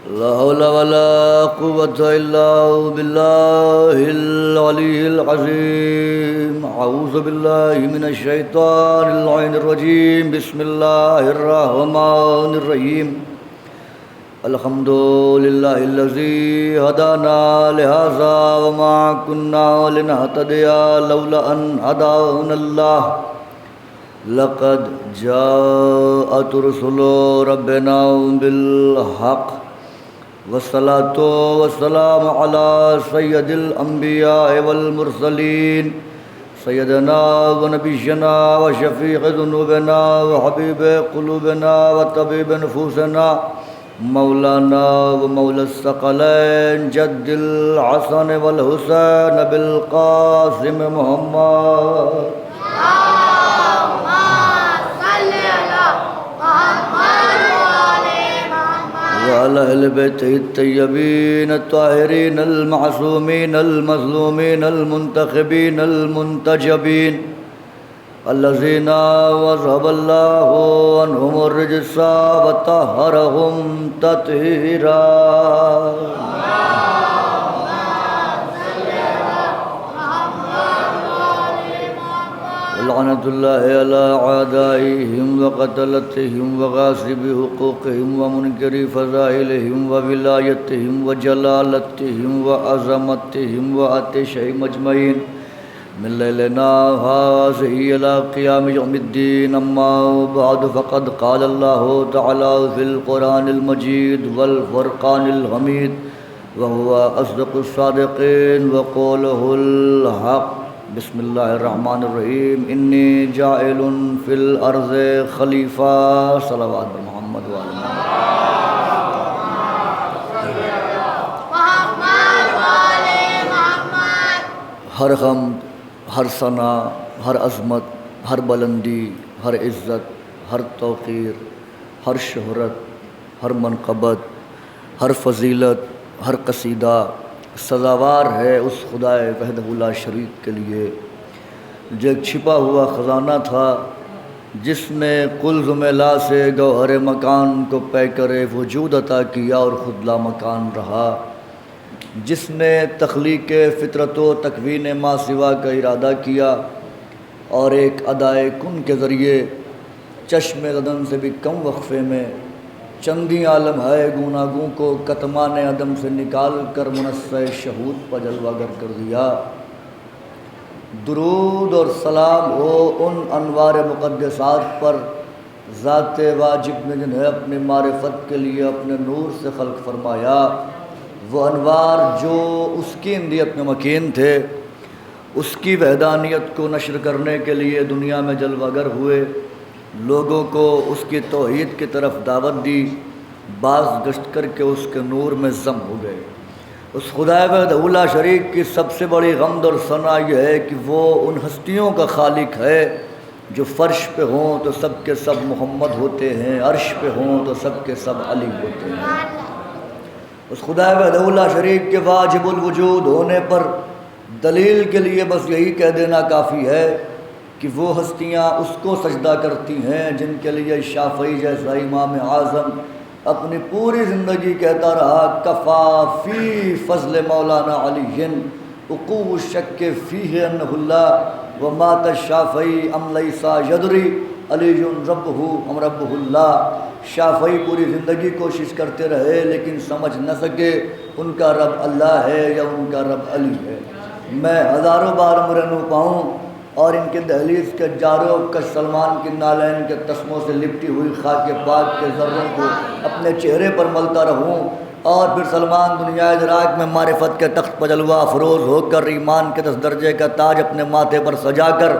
لا حول ولا قوة إلا بالله العلي العظيم. أعوذ بالله من الشيطان اللعين الرجيم. بسم الله الرحمن الرحيم. الحمد لله الذي هدانا لهذا وما كنا لنهتدي لولا أن هدانا الله. لقد جاءت رسل ربنا بالحق والصلاة والسلام على سيد الأنبياء والمرسلين سيدنا ونبينا وشفيع ذنوبنا وحبيب قلوبنا وطبيب نفوسنا مولانا ومولى الثقلين جد الحسن والحسين بالقاسم محمد وعلى أهل بيته الطيبين الطاهرين المعصومين المظلومين المنتخبين المنتجبين الذين وذهب الله عنهم الرجس وطهرهم تطهيرا. لعنة الله على أعدائهم وقتلتهم وغاصب حقوقهم ومنكر فضائلهم وولايتهم وجلالتهم وعظمتهم وعطشهم أجمعين من ليلنا هذه إلى قيام يوم الدين. أما بعد فقد قال الله تعالى في القرآن المجيد والفرقان الحميد وهو أصدق الصادقين وقوله الحق. بسم الله الرحمن الرحيم. إني جاعل في الأرض خليفة. صلوات محمد وآل محمد. ہر حمد، ہر ثنا، ہر عظمت، ہر بلندی، ہر عزت، ہر توقیر، ہر شہرت، ہر منقبت، ہر فضیلت، ہر قصیدہ سزاوار ہے اس خدائے وحدہ لا شریک کے لیے جو ایک چھپا ہوا خزانہ تھا جس نے قلزم لا سے گوہر مکان کو پیکر وجود عطا کیا اور خود لا مکان رہا، جس نے تخلیق فطرت و تکوین ما سوا کا ارادہ کیا اور ایک ادائے کن کے ذریعے چشم زدن سے بھی کم وقفے میں چندی عالم ہے گوناگوں کو کتمان عدم سے نکال کر منصع شہود پر جلوہ گر کر دیا. درود اور سلام ہو ان انوار مقدسات پر ذات واجب نے جنہیں اپنی معرفت کے لیے اپنے نور سے خلق فرمایا. وہ انوار جو اس کی اندیت میں مکین تھے، اس کی وحدانیت کو نشر کرنے کے لیے دنیا میں جلوہ گر ہوئے، لوگوں کو اس کی توحید کی طرف دعوت دی، باز گشت کر کے اس کے نور میں ضم ہو گئے. اس خدائے وحدہ لا شریک کی سب سے بڑی حمد اور ثنا یہ ہے کہ وہ ان ہستیوں کا خالق ہے جو فرش پہ ہوں تو سب کے سب محمد ہوتے ہیں، عرش پہ ہوں تو سب کے سب علی ہوتے ہیں. اس خدائے وحدہ لا شریک کے واجب الوجود ہونے پر دلیل کے لیے بس یہی کہہ دینا کافی ہے کہ وہ ہستیاں اس کو سجدہ کرتی ہیں جن کے لیے شافعی جیسا امام اعظم اپنی پوری زندگی کہتا رہا کفا فی فضل مولانا علی وقوع الشک فیہ انہ اللہ ومات الشافعی ام لیسا یدری علی ربہ ام ربہ اللہ. شافعی پوری زندگی کوشش کرتے رہے لیکن سمجھ نہ سکے ان کا رب اللہ ہے یا ان کا رب علی ہے. میں ہزاروں بار مرنو پاؤں اور ان کے دہلیز کے جاروں کا سلمان کے نالین کے تسموں سے لپٹی ہوئی خاک پاک کے ذروں کو اپنے چہرے پر ملتا رہوں اور پھر سلمان دنیا ادراک میں معرفت کے تخت پر جلوہ افروز ہو کر ایمان کے 10 درجے کا تاج اپنے ماتھے پر سجا کر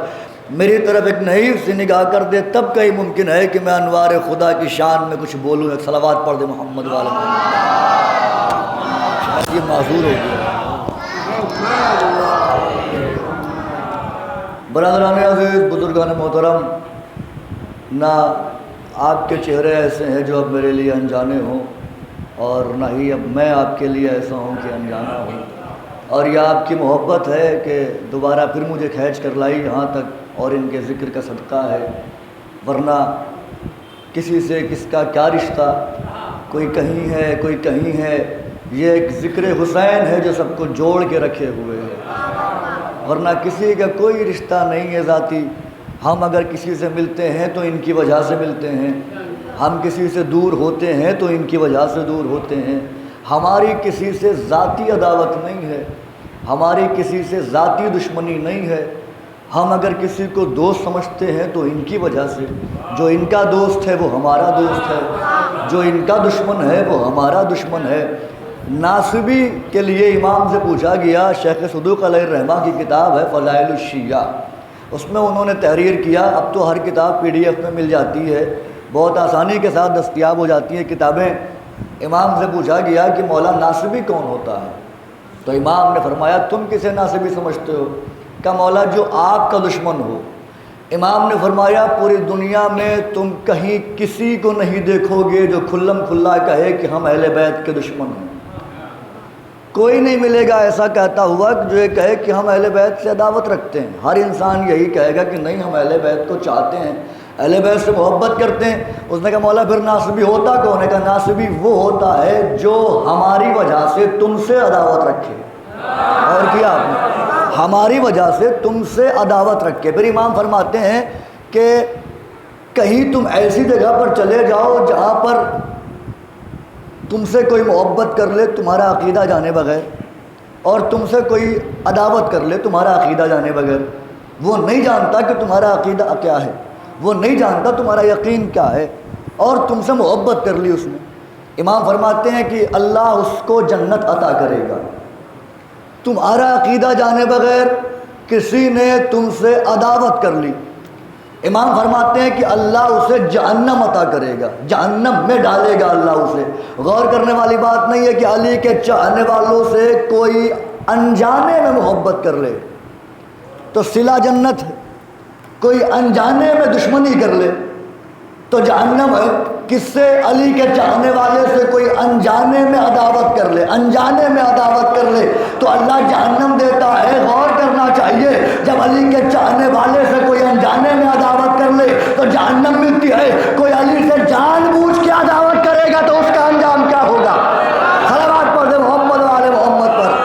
میری طرف ایک نحیف سی نگاہ کر دے، تب کہیں ممکن ہے کہ میں انوار خدا کی شان میں کچھ بولوں. ایک صلوات پڑھ دے محمد والا. یہ معذور ہو گیا. برادران عزیز، بزرگان محترم، نہ آپ کے چہرے ایسے ہیں جو اب میرے لیے انجانے ہوں اور نہ ہی اب میں آپ کے لیے ایسا ہوں کہ انجانا ہوں، اور یہ آپ کی محبت ہے کہ دوبارہ پھر مجھے کھینچ کر لائی یہاں تک اور ان کے ذکر کا صدقہ ہے، ورنہ کسی سے کس کا کیا رشتہ، کوئی کہیں ہے کوئی کہیں ہے، یہ ایک ذکر حسین ہے جو سب کو جوڑ کے رکھے ہوئے ہے، ورنہ کسی کا کوئی رشتہ نہیں ہے ذاتی۔ ہم اگر کسی سے ملتے ہیں تو ان کی وجہ سے ملتے ہیں، ہم کسی سے دور ہوتے ہیں تو ان کی وجہ سے دور ہوتے ہیں۔ ہماری کسی سے ذاتی عداوت نہیں ہے، ہماری کسی سے ذاتی دشمنی نہیں ہے۔ ہم اگر کسی کو دوست سمجھتے ہیں تو ان کی وجہ سے، جو ان کا دوست ہے وہ ہمارا دوست ہے، جو ان کا دشمن ہے وہ ہمارا دشمن ہے۔ ناصبی کے لیے امام سے پوچھا گیا، شیخ صدوق علیہ الرحمہ کی کتاب ہے فضائل الشیعہ، اس میں انہوں نے تحریر کیا۔ اب تو ہر کتاب PDF میں مل جاتی ہے، بہت آسانی کے ساتھ دستیاب ہو جاتی ہیں کتابیں۔ امام سے پوچھا گیا کہ مولا ناصبی کون ہوتا ہے؟ تو امام نے فرمایا تم کسے ناصبی سمجھتے ہو؟ کہ مولا جو آپ کا دشمن ہو۔ امام نے فرمایا پوری دنیا میں تم کہیں کسی کو نہیں دیکھو گے جو کھلم کھلا کہے کہ ہم اہل بیت کے دشمن ہیں۔ کوئی نہیں ملے گا ایسا کہتا ہوا جو یہ کہے کہ ہم اہل بیت سے عداوت رکھتے ہیں۔ ہر انسان یہی کہے گا کہ نہیں، ہم اہل بیت کو چاہتے ہیں، اہل بیت سے محبت کرتے ہیں۔ اس نے کہا مولا پھر ناصبی ہوتا کون ہے؟ کہا ناصبی وہ ہوتا ہے جو ہماری وجہ سے تم سے عداوت رکھے۔ اور کیا آپ نے ہماری وجہ سے تم سے عداوت رکھے۔ پھر امام فرماتے ہیں کہ کہیں تم ایسی جگہ پر چلے جاؤ جہاں پر تم سے کوئی محبت کر لے تمہارا عقیدہ جانے بغیر، اور تم سے کوئی عداوت کر لے تمہارا عقیدہ جانے بغیر، وہ نہیں جانتا کہ تمہارا عقیدہ کیا ہے، وہ نہیں جانتا تمہارا یقین کیا ہے، اور تم سے محبت کر لی اس نے۔ امام فرماتے ہیں کہ اللہ اس کو جنت عطا کرے گا۔ تمہارا عقیدہ جانے بغیر کسی نے تم سے عداوت کر لی، امام فرماتے ہیں کہ اللہ اسے جہنم عطا کرے گا، جہنم میں ڈالے گا اللہ اسے۔ غور کرنے والی بات نہیں ہے کہ علی کے چاہنے والوں سے کوئی انجانے میں محبت کر لے تو صلہ جنت ہے، کوئی انجانے میں دشمنی کر لے تو جہنم ہے۔ کس سے؟ علی کے چاہنے والے سے کوئی انجانے میں عداوت کر لے، انجانے میں عداوت کر لے تو اللہ جہنم دیتا ہے۔ غور کرنا چاہیے، جب علی کے چاہنے والے سے کوئی انجانے میں عداوت کر لے تو جہنم ملتی ہے، کوئی علی سے جان بوجھ کے عداوت کرے گا تو اس کا انجام کیا ہوگا؟ صلوات پڑھ دے محمد و آل محمد پر۔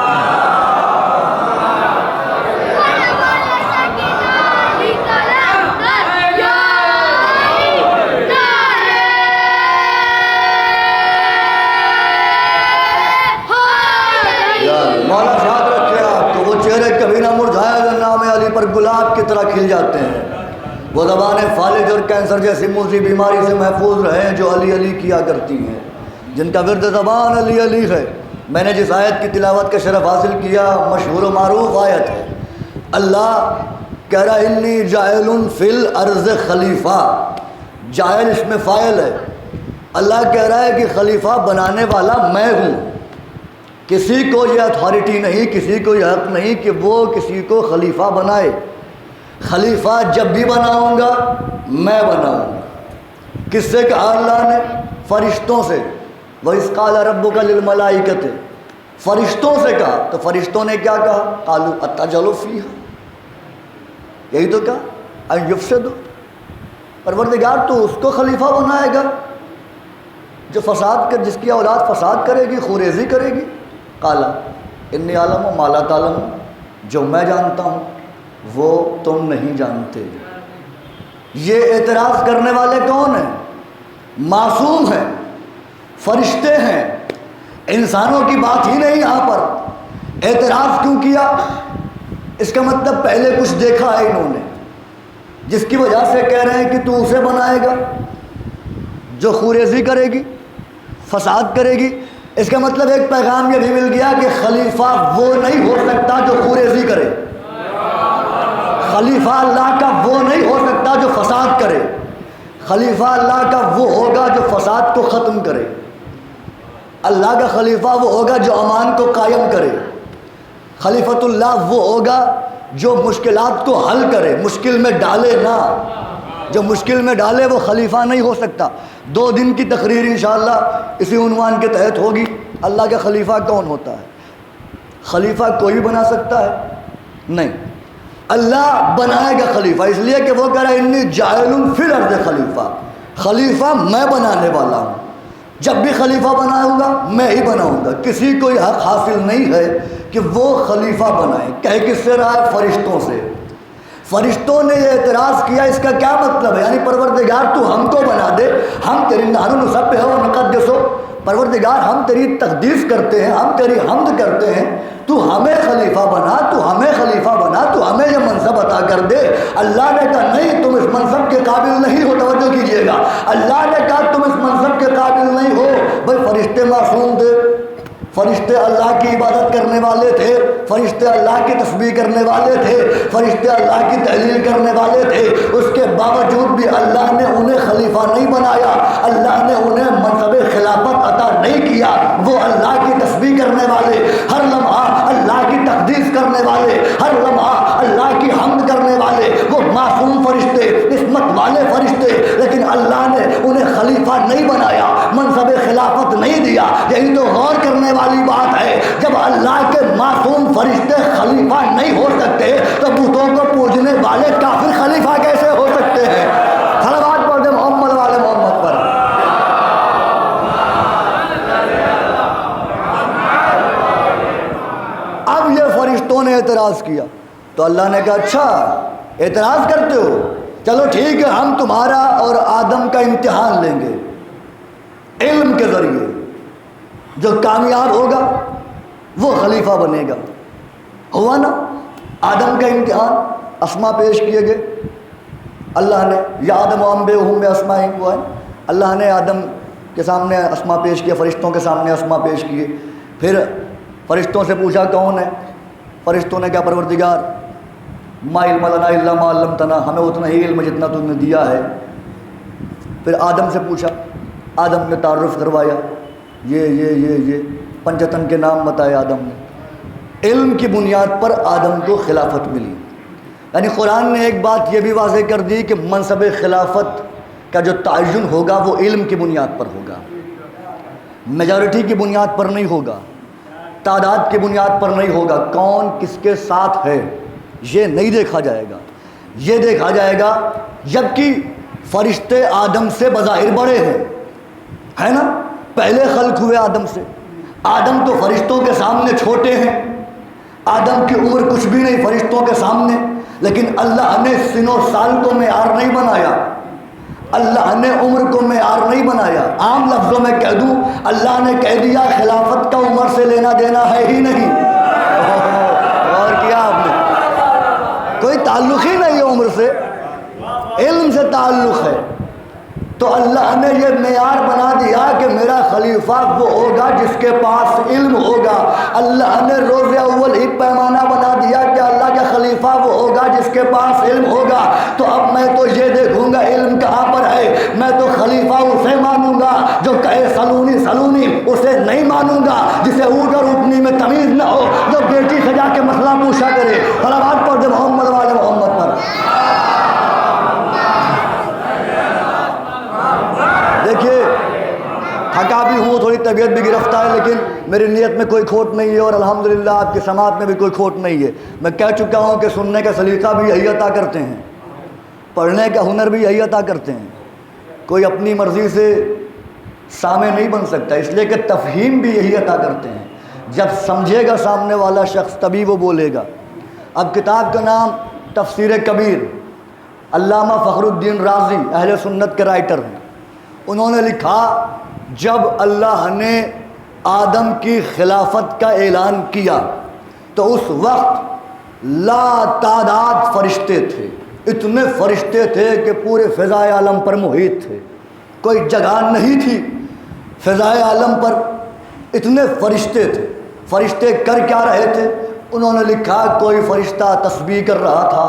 مولا یاد رکھے آپ کو، وہ چہرے کبھی نہ مرجھائے جو نام علی پر گلاب کی طرح کھل جاتے ہیں، وہ زبانیں فالج اور کینسر جیسی موذی بیماری سے محفوظ رہیں جو علی علی کیا کرتی ہیں، جن کا ورد زبان علی علی ہے۔ میں نے جس آیت کی تلاوت کا شرف حاصل کیا، مشہور و معروف آیت ہے۔ اللہ کہہ رہا انی جاعل فی الارض خلیفہ، جاعل اس میں فاعل ہے۔ اللہ کہہ رہا ہے کہ خلیفہ بنانے والا میں ہوں۔ کسی کو یہ اتھارٹی نہیں، کسی کو یہ حق نہیں کہ وہ کسی کو خلیفہ بنائے۔ خلیفہ جب بھی بناؤں گا میں بناؤں گا۔ کس سے کہا اللہ نے؟ فرشتوں سے۔ وَإِذْ قَالَ رَبُّكَ لِلْمَلَائِكَةِ، فرشتوں سے کہا تو فرشتوں نے کیا کہا؟ قَالُوا أَتَجْعَلُ فِيهَا، یہی تو کہا أَن يُفْسِدَ، پروردگار تو اس کو خلیفہ بنائے گا جو فساد کر، جس کی اولاد فساد کرے گی، خوریزی کرے گی۔ قَالَ إِنِّي أَعْلَمُ مَا لَا تَعْلَمُونَ، جو میں جانتا ہوں وہ تم نہیں جانتے۔ یہ اعتراض کرنے والے کون ہیں؟ معصوم ہیں، فرشتے ہیں، انسانوں کی بات ہی نہیں یہاں پر۔ اعتراض کیوں کیا؟ اس کا مطلب پہلے کچھ دیکھا ہے انہوں نے، جس کی وجہ سے کہہ رہے ہیں کہ تو اسے بنائے گا جو خوریزی کرے گی، فساد کرے گی۔ اس کا مطلب ایک پیغام یہ بھی مل گیا کہ خلیفہ وہ نہیں ہو سکتا جو خوریزی کرے، خلیفہ اللہ کا وہ نہیں ہو سکتا جو فساد کرے، خلیفہ اللہ کا وہ ہوگا جو فساد کو ختم کرے، اللہ کا خلیفہ وہ ہوگا جو امان کو قائم کرے، خلیفۃ اللہ وہ ہوگا جو مشکلات کو حل کرے، مشکل میں ڈالے نہ، جو مشکل میں ڈالے وہ خلیفہ نہیں ہو سکتا۔ 2 دن کی تقریر انشاءاللہ اسی عنوان کے تحت ہوگی، اللہ کا خلیفہ کون ہوتا ہے۔ خلیفہ کوئی بنا سکتا ہے؟ نہیں، اللہ بنائے گا خلیفہ، اس لیے کہ وہ کہہ رہا ہے انی جاعل فی الارض خلیفہ، خلیفہ میں بنانے والا ہوں۔ جب بھی خلیفہ بناؤں گا میں ہی بناؤں گا، کسی کو یہ حق حاصل نہیں ہے کہ وہ خلیفہ بنائے۔ کہہ کس سے رہا ہے؟ فرشتوں سے۔ فرشتوں نے یہ اعتراض کیا، اس کا کیا مطلب ہے؟ یعنی پروردگار تو ہم کو بنا دے، ہم تیری نحن نسبح و نقدس، پروردگار ہم تیری تقدیس کرتے ہیں، ہم تیری حمد کرتے ہیں، تو ہمیں خلیفہ بنا، تو ہمیں خلیفہ بنا، تو ہمیں یہ منصب عطا کر دے۔ اللہ نے کہا نہیں، تم اس منصب کے قابل نہیں ہو، توجہ کیجئے گا، اللہ نے کہا تم اس منصب کے قابل نہیں ہو۔ بھائی فرشتے معصوم تھے، فرشتے اللہ کی عبادت کرنے والے تھے، فرشتے اللہ کی تسبیح کرنے والے تھے، فرشتے اللہ کی تحلیل کرنے والے تھے، اس کے باوجود بھی اللہ نے انہیں خلیفہ نہیں بنایا، اللہ نے انہیں منصب خلافت عطا نہیں کیا۔ وہ اللہ کی تسبیح کرنے والے، ہر لمحہ اللہ کی تقدیس کرنے والے، ہر لمحہ اللہ کی حمد کرنے والے، وہ معصوم فرشتے، عصمت والے فرشتے، لیکن اللہ نے انہیں خلیفہ نہیں بنایا، منصب خلافت نہیں دیا۔ یہی تو غور کرنے والی بات ہے، جب اللہ کے معصوم فرشتے خلیفہ نہیں ہو سکتے تو بتوں کو پوجنے والے کافر خلیفہ کیسے ہو سکتے ہیں؟ صلوات پڑھ دیں محمد والے محمد پر۔ اب یہ فرشتوں نے اعتراض کیا تو اللہ نے کہا اچھا اعتراض کرتے ہو، چلو ٹھیک ہے، ہم تمہارا اور آدم کا امتحان لیں گے علم کے ذریعے، جو کامیاب ہوگا وہ خلیفہ بنے گا۔ ہوا نا آدم کا امتحان، اسما پیش کیے گئے، اللہ نے یا آدم و انبئہم باسمائہم، ہوا ہے، اللہ نے آدم کے سامنے اسما پیش کیا، فرشتوں کے سامنے اسما پیش کیے، پھر فرشتوں سے پوچھا کون ہے؟ فرشتوں نے کہا پروردگار، ما علم لنا الا ما علمتنا، ہمیں اتنا ہی علم جتنا تم نے دیا ہے۔ پھر آدم سے پوچھا، آدم نے تعارف کروایا، یہ پنجتن کے نام بتائے آدم نے۔ علم کی بنیاد پر آدم کو خلافت ملی۔ یعنی قرآن نے ایک بات یہ بھی واضح کر دی کہ منصب خلافت کا جو تعین ہوگا وہ علم کی بنیاد پر ہوگا، میجارٹی کی بنیاد پر نہیں ہوگا، تعداد کی بنیاد پر نہیں ہوگا، کون کس کے ساتھ ہے یہ نہیں دیکھا جائے گا، یہ دیکھا جائے گا جبکہ فرشتے آدم سے بظاہر بڑے ہیں، ہے نا، پہلے خلق ہوئے آدم سے، آدم تو فرشتوں کے سامنے چھوٹے ہیں، آدم کی عمر کچھ بھی نہیں فرشتوں کے سامنے، لیکن اللہ نے سن و سال کو معیار نہیں بنایا، اللہ نے عمر کو معیار نہیں بنایا۔ عام لفظوں میں کہہ دوں، اللہ نے کہہ دیا خلافت کا عمر سے لینا دینا ہے ہی نہیں۔ اور کیا آپ نے، کوئی تعلق ہی نہیں ہے عمر سے، علم سے تعلق ہے۔ تو اللہ نے یہ معیار بنا دیا کہ میرا خلیفہ وہ ہوگا جس کے پاس علم ہوگا۔ اللہ نے روز اول ہی پیمانہ بنا دیا کہ اللہ کا خلیفہ وہ ہوگا جس کے پاس علم ہوگا۔ تو اب میں تو یہ دیکھوں گا علم کہاں پر ہے، میں تو خلیفہ اسے مانوں گا جو کہے سلونی سلونی، اسے نہیں مانوں گا جسے اونٹ اور اونٹنی میں تمیز نہ ہو، جو بیٹی سے جا کے مسئلہ پوچھا کرے۔ صلوات پڑھ دے محمد والے محمد پر۔ دیکھیے تھکا بھی ہوں، تھوڑی طبیعت بھی گرفتار ہے، لیکن میری نیت میں کوئی کھوٹ نہیں ہے اور الحمدللہ آپ کی سماعت میں بھی کوئی کھوٹ نہیں ہے۔ میں کہہ چکا ہوں کہ سننے کا سلیقہ بھی یہی عطا کرتے ہیں، پڑھنے کا ہنر بھی یہی عطا کرتے ہیں، کوئی اپنی مرضی سے سامع نہیں بن سکتا، اس لیے کہ تفہیم بھی یہی عطا کرتے ہیں۔ جب سمجھے گا سامنے والا شخص تبھی وہ بولے گا۔ اب کتاب کا نام تفسیر کبیر، علامہ فخر الدین رازی اہل سنت کے رائٹر ہیں، انہوں نے لکھا جب اللہ نے آدم کی خلافت کا اعلان کیا تو اس وقت لا تعداد فرشتے تھے، اتنے فرشتے تھے کہ پورے فضائے عالم پر محیط تھے، کوئی جگہ نہیں تھی فضائے عالم پر، اتنے فرشتے تھے۔ فرشتے کر کیا رہے تھے؟ انہوں نے لکھا کوئی فرشتہ تسبیح کر رہا تھا،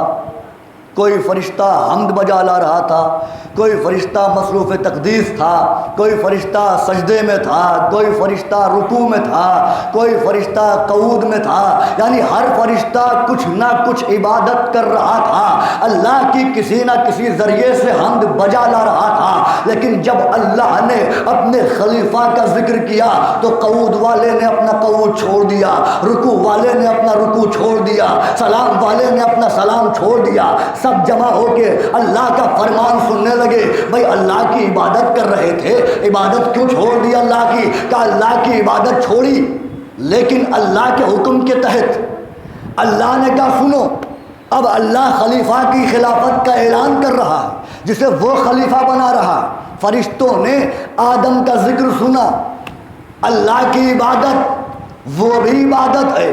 کوئی فرشتہ حمد بجا لا رہا تھا، کوئی فرشتہ مصروف تقدیس تھا، کوئی فرشتہ سجدے میں تھا، کوئی فرشتہ رکوع میں تھا، کوئی فرشتہ قعود میں تھا، یعنی ہر فرشتہ کچھ نہ کچھ عبادت کر رہا تھا، اللہ کی کسی نہ کسی ذریعے سے حمد بجا لا رہا تھا۔ لیکن جب اللہ نے اپنے خلیفہ کا ذکر کیا تو قعود والے نے اپنا قعود چھوڑ دیا، رکوع والے نے اپنا رکوع چھوڑ دیا، سلام والے نے اپنا سلام چھوڑ دیا، سب جمع ہو کے اللہ کا فرمان سننے لگے. بھائی اللہ کی عبادت کر رہے تھے, عبادت کیوں چھوڑ دی اللہ کی؟ کہ اللہ کی عبادت چھوڑی, لیکن اللہ کے حکم کے تحت. اللہ نے کہا سنو, اب اللہ خلیفہ کی خلافت کا اعلان کر رہا ہے جسے وہ خلیفہ بنا رہا ہے. فرشتوں نے آدم کا ذکر سنا. اللہ کی عبادت وہ بھی عبادت ہے,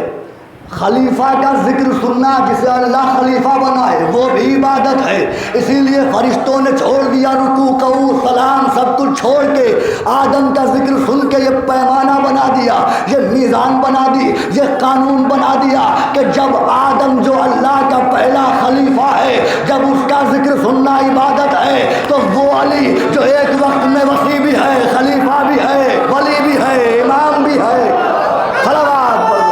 خلیفہ کا ذکر سننا جسے اللہ خلیفہ بنائے وہ بھی عبادت ہے. اسی لیے فرشتوں نے چھوڑ دیا رکوع قعود سلام سب کچھ چھوڑ کے آدم کا ذکر سن کے یہ پیمانہ بنا دیا, یہ میزان بنا دی, یہ قانون بنا دیا کہ جب آدم جو اللہ کا پہلا خلیفہ ہے جب اس کا ذکر سننا عبادت ہے تو وہ علی جو ایک وقت میں وصی بھی ہے, خلیفہ بھی ہے, ولی بھی ہے, امام بھی ہے. صلوات پڑھو.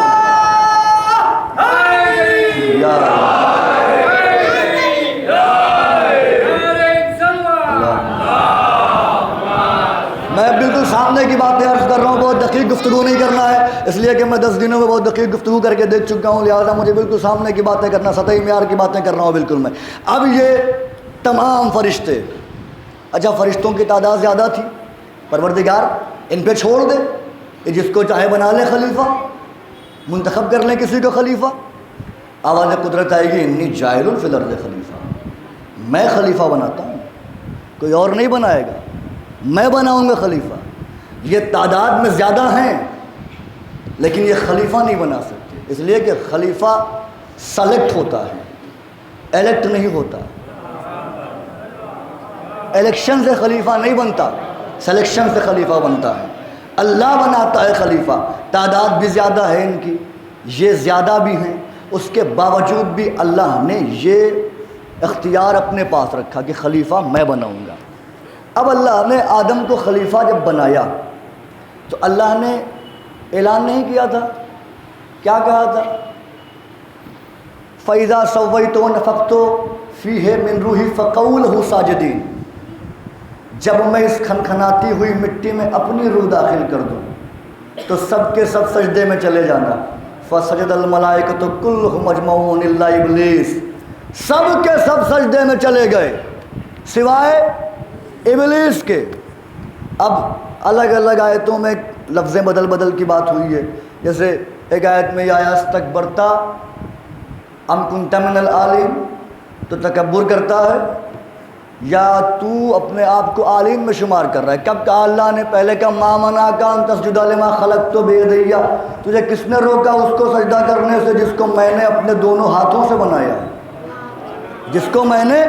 میں بالکل سامنے کی باتیں عرض کر رہا ہوں, بہت دقیق گفتگو نہیں کرنا ہے, اس لیے کہ میں 10 دنوں میں بہت دقیق گفتگو کر کے دیکھ چکا ہوں, لہٰذا مجھے بالکل سامنے کی باتیں کرنا, سطحی معیار کی باتیں کر رہا ہوں بالکل میں. اب یہ تمام فرشتے, اچھا فرشتوں کی تعداد زیادہ تھی, پروردگار ان پہ چھوڑ دے, کہ جس کو چاہے بنا لے خلیفہ, منتخب کر لیں کسی کو خلیفہ. آواز قدرت آئے گی انی جاعل فی الارض خلیفہ, میں خلیفہ بناتا ہوں, کوئی اور نہیں بنائے گا, میں بناؤں گا خلیفہ. یہ تعداد میں زیادہ ہیں لیکن یہ خلیفہ نہیں بنا سکتے, اس لیے کہ خلیفہ سلیکٹ ہوتا ہے, الیکٹ نہیں ہوتا. الیکشن سے خلیفہ نہیں بنتا, سلیکشن سے خلیفہ بنتا ہے. اللہ بناتا ہے خلیفہ. تعداد بھی زیادہ ہے ان کی, یہ زیادہ بھی ہیں, اس کے باوجود بھی اللہ نے یہ اختیار اپنے پاس رکھا کہ خلیفہ میں بناؤں گا. اب اللہ نے آدم کو خلیفہ جب بنایا تو اللہ نے اعلان نہیں کیا تھا, کیا کہا تھا؟ فَإِذَا سَوَّيْتُ وَنَفَخْتُ فِيهِ مِنْ رُوحِي فَقَعُوا لَهُ سَاجِدِينَ, جب میں اس کھنکھناتی ہوئی مٹی میں اپنی روح داخل کر دوں تو سب کے سب سجدے میں چلے جانا. فَسَجَدَ الْمَلَائِكَةُ كُلُّهُمْ أَجْمَعُونَ إِلَّا إِبْلِيسَ, سب کے سب سجدے میں چلے گئے سوائے ابلیس کے. اب الگ الگ آیتوں میں لفظیں بدل بدل کی بات ہوئی ہے, جیسے ایک آیت میں یہ آیا استکبرتا ام کنت من العالین, تو تکبر کرتا ہے یا تو اپنے آپ کو عالین میں شمار کر رہا ہے. کب کہا اللہ نے؟ پہلے کہا ما منعک ان تسجد لما خلقت بیدی, تجھے کس نے روکا اس کو سجدہ کرنے سے جس کو میں نے اپنے دونوں ہاتھوں سے بنایا, جس کو میں نے,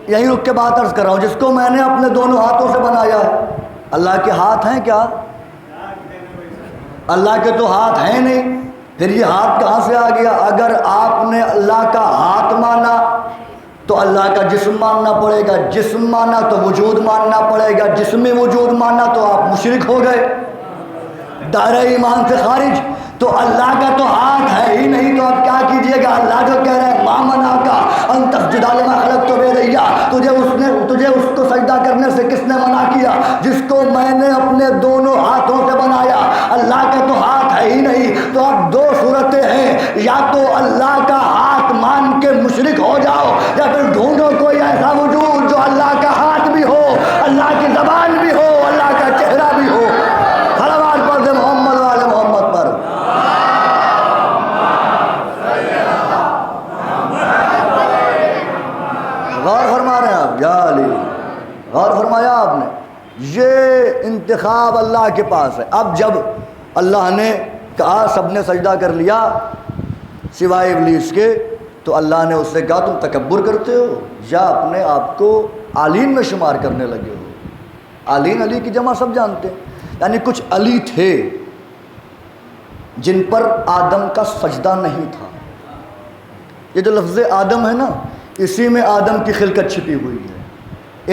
یہیں رک کے بات عرض کر رہا ہوں, جس کو میں نے اپنے دونوں ہاتھوں سے بنایا ہے. اللہ کے ہاتھ ہیں کیا؟ اللہ کے تو ہاتھ ہیں نہیں, پھر یہ ہاتھ کہاں سے آ گیا؟ اگر آپ نے اللہ کا ہاتھ مانا تو اللہ کا جسم ماننا پڑے گا, جسم مانا تو وجود ماننا پڑے گا, جسمی وجود ماننا تو آپ مشرک ہو گئے, دائرہ ایمان سے خارج. تو اللہ کا تو ہاتھ ہے ہی نہیں, تو آپ کیا کیجئے گا؟ اللہ جو کہہ رہے ہیں ما منعک ان تسجد لما خلقت بیدی, تجھے اس کو سجدہ کرنے سے کس نے منع کیا؟ جس کو میں نے اپنے دونوں ہاتھوں سے بنایا. اللہ کا تو ہاتھ ہے ہی نہیں. تو اب دو صورتیں ہیں, یا تو اللہ کا ہاتھ مان کے مشرک ہو جاؤ, یا پھر ڈھونڈو کوئی ایسا وجود جو اللہ کا ہاتھ بھی ہو, اللہ کی زبان بھی ہو, اللہ کا چہرہ بھی ہو. صلوات پڑھ دے محمد والے محمد پر. غور فرما رہے ہیں آپ؟ یا علی, غور فرمایا آپ نے؟ یہ انتخاب اللہ کے پاس ہے. اب جب اللہ نے کہا سب نے سجدہ کر لیا سوائے ابلیس کے, تو اللہ نے اس سے کہا تم تکبر کرتے ہو یا اپنے آپ کو عالین میں شمار کرنے لگے ہو. عالین, علی کی جمع سب جانتے ہیں, یعنی کچھ علی تھے جن پر آدم کا سجدہ نہیں تھا. یہ جو لفظ آدم ہے نا, اسی میں آدم کی خلقت چھپی ہوئی ہے.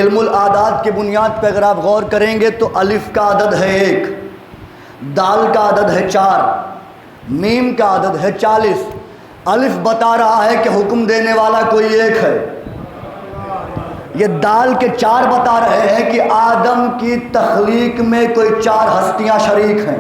علم العداد کی بنیاد پہ اگر آپ غور کریں گے تو الف کا عدد ہے 1, دال کا عدد ہے 4, میم کا عدد ہے 40. الف بتا رہا ہے کہ حکم دینے والا کوئی ایک ہے. یہ دال کے 4 بتا رہے ہیں کہ آدم کی تخلیق میں کوئی 4 ہستیاں شریک ہیں.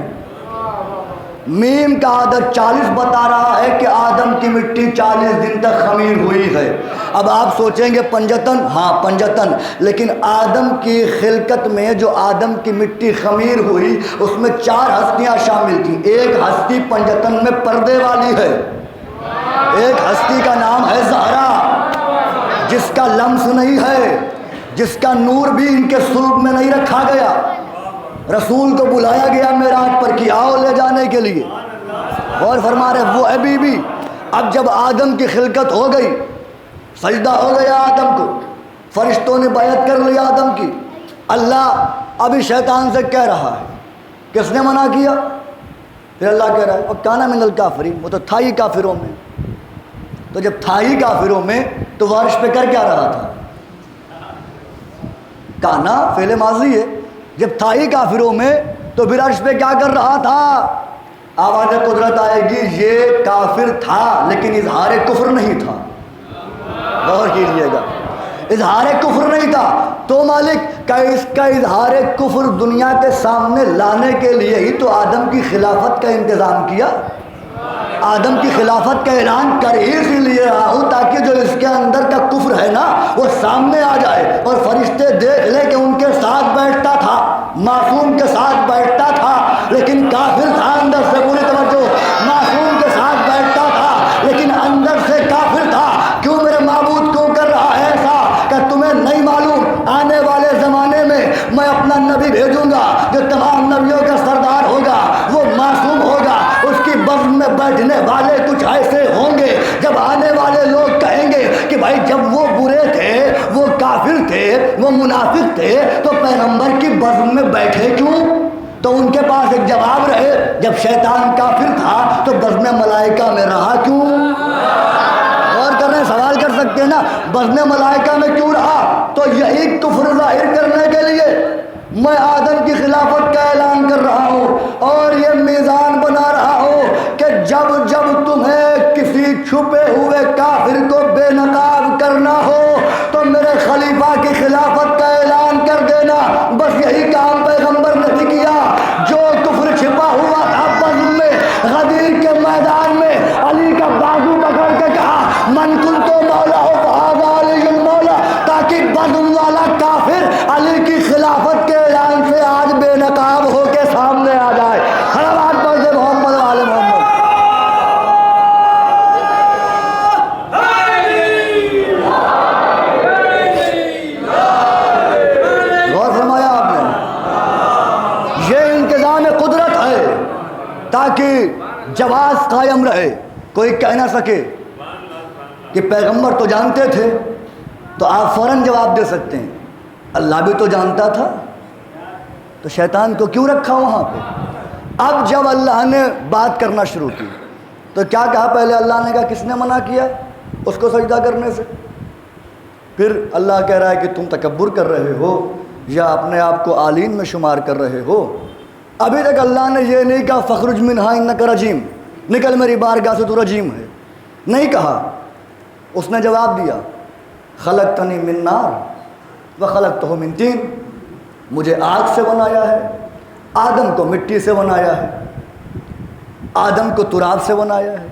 میم کا عدد 40 بتا رہا ہے کہ آدم کی مٹی 40 دن تک خمیر ہوئی ہے۔ اب آپ سوچیں گے پنجتن، ہاں پنجتن، لیکن آدم کی خلقت میں جو آدم کی مٹی خمیر ہوئی اس میں 4 ہستیاں شامل تھیں۔ ایک ہستی پنجتن میں پردے والی ہے، ایک ہستی کا نام ہے زہرا، جس کا لمس نہیں ہے، جس کا نور بھی ان کے صلب میں نہیں رکھا گیا۔ رسول کو بلایا گیا معراج پر کہ آؤ لے جانے کے لیے، اور فرما رہے وہ ہے بی بی۔ اب جب آدم کی خلقت ہو گئی، سجدہ ہو گیا آدم کو، فرشتوں نے بیعت کر لی آدم کی، اللہ ابھی شیطان سے کہہ رہا ہے، کس نے منع کیا؟ پھر اللہ کہہ رہا ہے وَكَانَ مِنَ الْكَافِرِينَ، وہ تو تھا ہی کافروں میں۔ تو جب تھا ہی کافروں میں تو وہ عرش پہ کر کیا رہا تھا؟ کانا فعل ماضی ہے، جب تھا ہی کافروں میں تو پھر عرش پہ کیا کر رہا تھا؟ آواز قدرت آئے گی یہ کافر تھا لیکن اظہار کفر نہیں تھا۔ غور کیجیے گا، اظہار کفر نہیں تھا، تو مالک کا اس کا اظہار کفر دنیا کے سامنے لانے کے لیے ہی تو آدم کی خلافت کا انتظام کیا۔ آدم کی خلافت کا اعلان کر ہی اسی لیے رہا ہوں تاکہ جو اس کے اندر کا کفر ہے نا وہ سامنے آ جائے اور فرشتے دیکھ لے کہ ان کے ساتھ بیٹھتا تھا، معصوم کے ساتھ بیٹھتا تھا لیکن کافر تھا اندر سے، پوری توجہ، معصوم کے ساتھ بیٹھتا تھا لیکن اندر سے کافر تھا۔ کیوں میرے معبود کیوں کر رہا ہے ایسا؟ کہ تمہیں نہیں معلوم آنے والے زمانے میں میں اپنا نبی بھیجوں گا جو تمام نبیوں کا سردار ہوگا، وہ معصوم ہوگا، اس کی بزم میں بیٹھنے والے کچھ ایسے ہوں گے جب آنے والے لوگ کہیں گے کہ بھائی جب وہ برے تھے، وہ کافر تھے، وہ منافق تھے تو پیغمبر کی بزم میں بیٹھے کیوں؟ تو ان کے پاس ایک جواب رہے، جب شیطان کافر تھا تو بزم ملائکہ میں رہا کیوں؟ غور کر رہے ہیں، سوال کر سکتے ہیں نا، بزم ملائکہ میں کیوں رہا؟ تو یہی کفر ظاہر کرنے کے لیے میں آدم کی خلافت کا اعلان کر رہا ہوں اور یہ میزان بنا رہا ہوں کہ جب جب تمہیں کسی چھپے ہوئے کافر کو بے نقاب کرنا ہو تو میرے خلیفہ کی خلافت کا اعلان کر دینا۔ بس یہی کام پیغمبر نے بھی کیا۔ جو کفر چھپا ہوا تھا بزم میں، غدیر کے میدان میں علی کا بازو پکڑ کے کہا من کنت مولا فہذا علی المولا، تاکہ بزم والا کافر علی کی خلافت کے اعلان سے آج بے نقاب ہو کے سامنے آ جائے۔ خلوات پڑھ دے محمد وآل محمد۔ غور فرمایا آپ نے، یہ انتظام قدرت ہے تاکہ جواز قائم رہے، کوئی کہہ نہ سکے کہ پیغمبر تو جانتے تھے، تو آپ فوراً جواب دے سکتے ہیں اللہ بھی تو جانتا تھا، تو شیطان کو کیوں رکھا وہاں پہ؟ اب جب اللہ نے بات کرنا شروع کی تو کیا کہا؟ پہلے اللہ نے کہا کس نے منع کیا اس کو سجدہ کرنے سے؟ پھر اللہ کہہ رہا ہے کہ تم تکبر کر رہے ہو یا اپنے آپ کو عالین میں شمار کر رہے ہو۔ ابھی تک اللہ نے یہ نہیں کہا فخرج منہا انک رجیم، نکل میری بارگاہ سے تو رجیم ہے، نہیں کہا۔ اس نے جواب دیا خلقتنی من نار وخلقتہ من طین، مجھے آگ سے بنایا ہے، آدم کو مٹی سے بنایا ہے، آدم کو تراب سے بنایا ہے،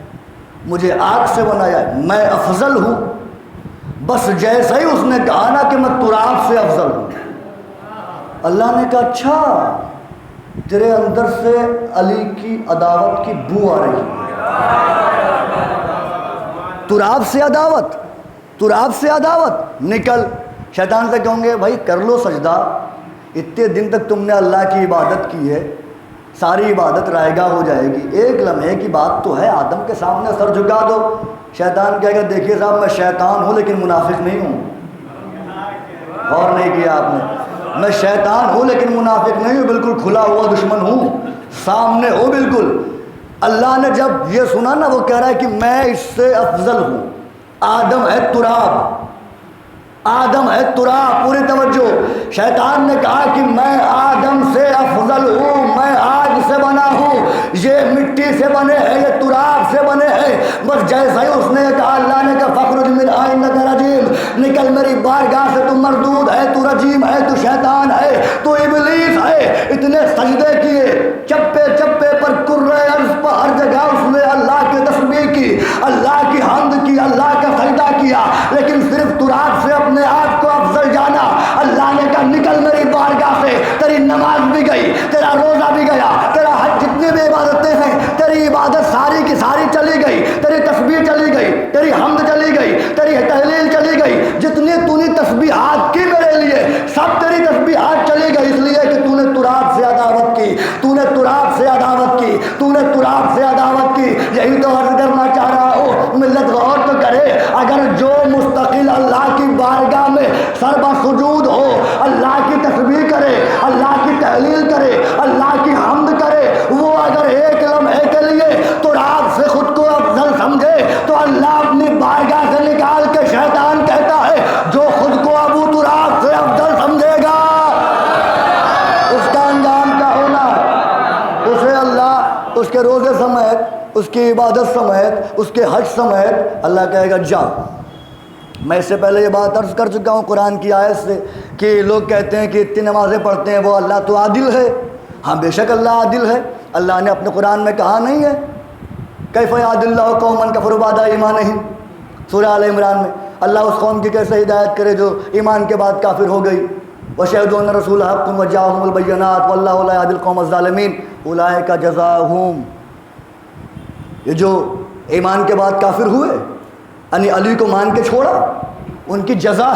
مجھے آگ سے بنایا ہے، میں افضل ہوں۔ بس جیسے ہی اس نے کہا نا کہ میں تراب سے افضل ہوں، اللہ نے کہا اچھا تیرے اندر سے علی کی عداوت کی بو آ رہی ہے۔ تراب سے عداوت، تراب سے عداوت، نکل۔ شیطان سے کہوں گے بھائی کر لو سجدہ، اتنے دن تک تم نے اللہ کی عبادت کی ہے، ساری عبادت رائے گاہ ہو جائے گی، ایک لمحے کی بات تو ہے آدم کے سامنے سر جھکا دو۔ شیطان کہے گا دیکھیے صاحب میں شیطان ہوں لیکن منافق نہیں ہوں۔ غور نہیں کیا آپ نے، میں شیطان ہوں لیکن منافق نہیں ہوں، بالکل کھلا ہوا دشمن ہوں، سامنے ہو بالکل۔ اللہ نے جب یہ سنا نا، وہ کہہ رہا ہے کہ میں اس سے افضل ہوں، آدم ہے تراب، آدم ہے تراب، پوری توجہ۔ شیطان نے کہا کہ میں آدم سے افضل ہوں، میں آگ سے بنا ہوں، یہ مٹی سے بنے ہیں، یہ تراب سے بنے ہیں۔ بس جیسا ہی اس نے کہا، اللہ نے کہا فخرج منہا انک رجیم، نکل میری بارگاہ سے تو مردود ہے، تو رجیم ہے، تو شیطان ہے، تو ابلیس ہے، اتنے سجدے کیے، چپے چپے پر کرۂ ارض پر ہر جگہ اس نے اللہ کی تسبیح کی، اللہ کی حمد کی، اللہ کا سجدہ کیا، لیکن صرف تراب سے اپنے آپ کو افضل جانا۔ اللہ نے کہا نکل میری بارگاہ سے، تیری نماز بھی گئی، تیرا روزہ بھی گیا، تیرا حج، جتنی بھی عبادتیں ہیں تیری عبادت ساری کی ساری چلی گئی، تیری تسبیح چلی گئی، تیری حمد چلی گئی، تیری تحلیل چلی گئی، جتنی تو نے تسبیحات کی میرے لیے سب تیری تسبیحات چلی گئی، اس لیے کہ تو نے تراب سے عداوت کی، تو نے تراب سے عداوت کی، تو نے تراب سے عداوت کی۔ یہی تو عرض کرنا چاہ رہا ہوں، ملت غور تو کرے، اگر جو مستقل اللہ کی بارگاہ میں سربا سجود ہو، اللہ کی تسبیح کرے، اللہ کی تحلیل کرے، اللہ کی حمد کرے، وہ اگر ایک لمحے کے لیے تراب سے خود کو افضل سمجھے تو اللہ اپنی بارگاہ سے نکال کے شیطان کہتا ہے جو خود کو ابو تراب سے افضل سمجھے گا اس کا انجام کیا ہونا ہے؟ اسے اللہ اس کے روزے سمیت، اس کی عبادت سمیت، اس کے حج سمیت اللہ کہے گا جا۔ میں اس سے پہلے یہ بات عرض کر چکا ہوں قرآن کی آیت سے کہ لوگ کہتے ہیں کہ اتنی نمازیں پڑھتے ہیں وہ اللہ تو عادل ہے۔ ہاں بے شک اللہ عادل ہے، اللہ نے اپنے قرآن میں کہا نہیں ہے کیف یہدی اللہ قوما کفروا بعد ایمانہم، سورہ آل عمران میں اللہ اس قوم کی کیسے ہدایت کرے جو ایمان کے بعد کافر ہو گئی۔ وشہدوا ان الرسول حق وجاءہم البینات واللہ لا یہدی القوم الظالمین اولئک جزاؤہم، یہ جو ایمان کے بعد کافر ہوئے یعنی علی کو مان کے چھوڑا، ان کی جزا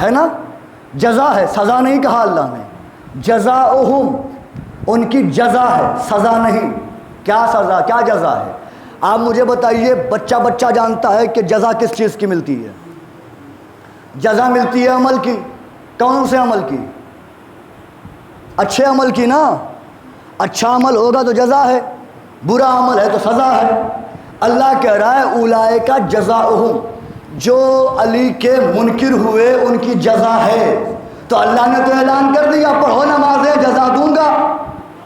ہے نا، جزا ہے، سزا نہیں کہا اللہ نے، جزاؤہم، ان کی جزا ہے، سزا نہیں۔ کیا سزا، کیا جزا ہے؟ آپ مجھے بتائیے، بچہ جانتا ہے کہ جزا کس چیز کی ملتی ہے؟ جزا ملتی ہے عمل کی۔ کون سے عمل کی؟ اچھے عمل کی نا، اچھا عمل ہوگا تو جزا ہے، برا عمل ہے تو سزا ہے۔ اللہ کہہ رہا ہے اولئک جزاؤہم، جو علی کے منکر ہوئے ان کی جزا ہے۔ تو اللہ نے تو اعلان کر دیا پڑھو نمازیں جزا دوں گا،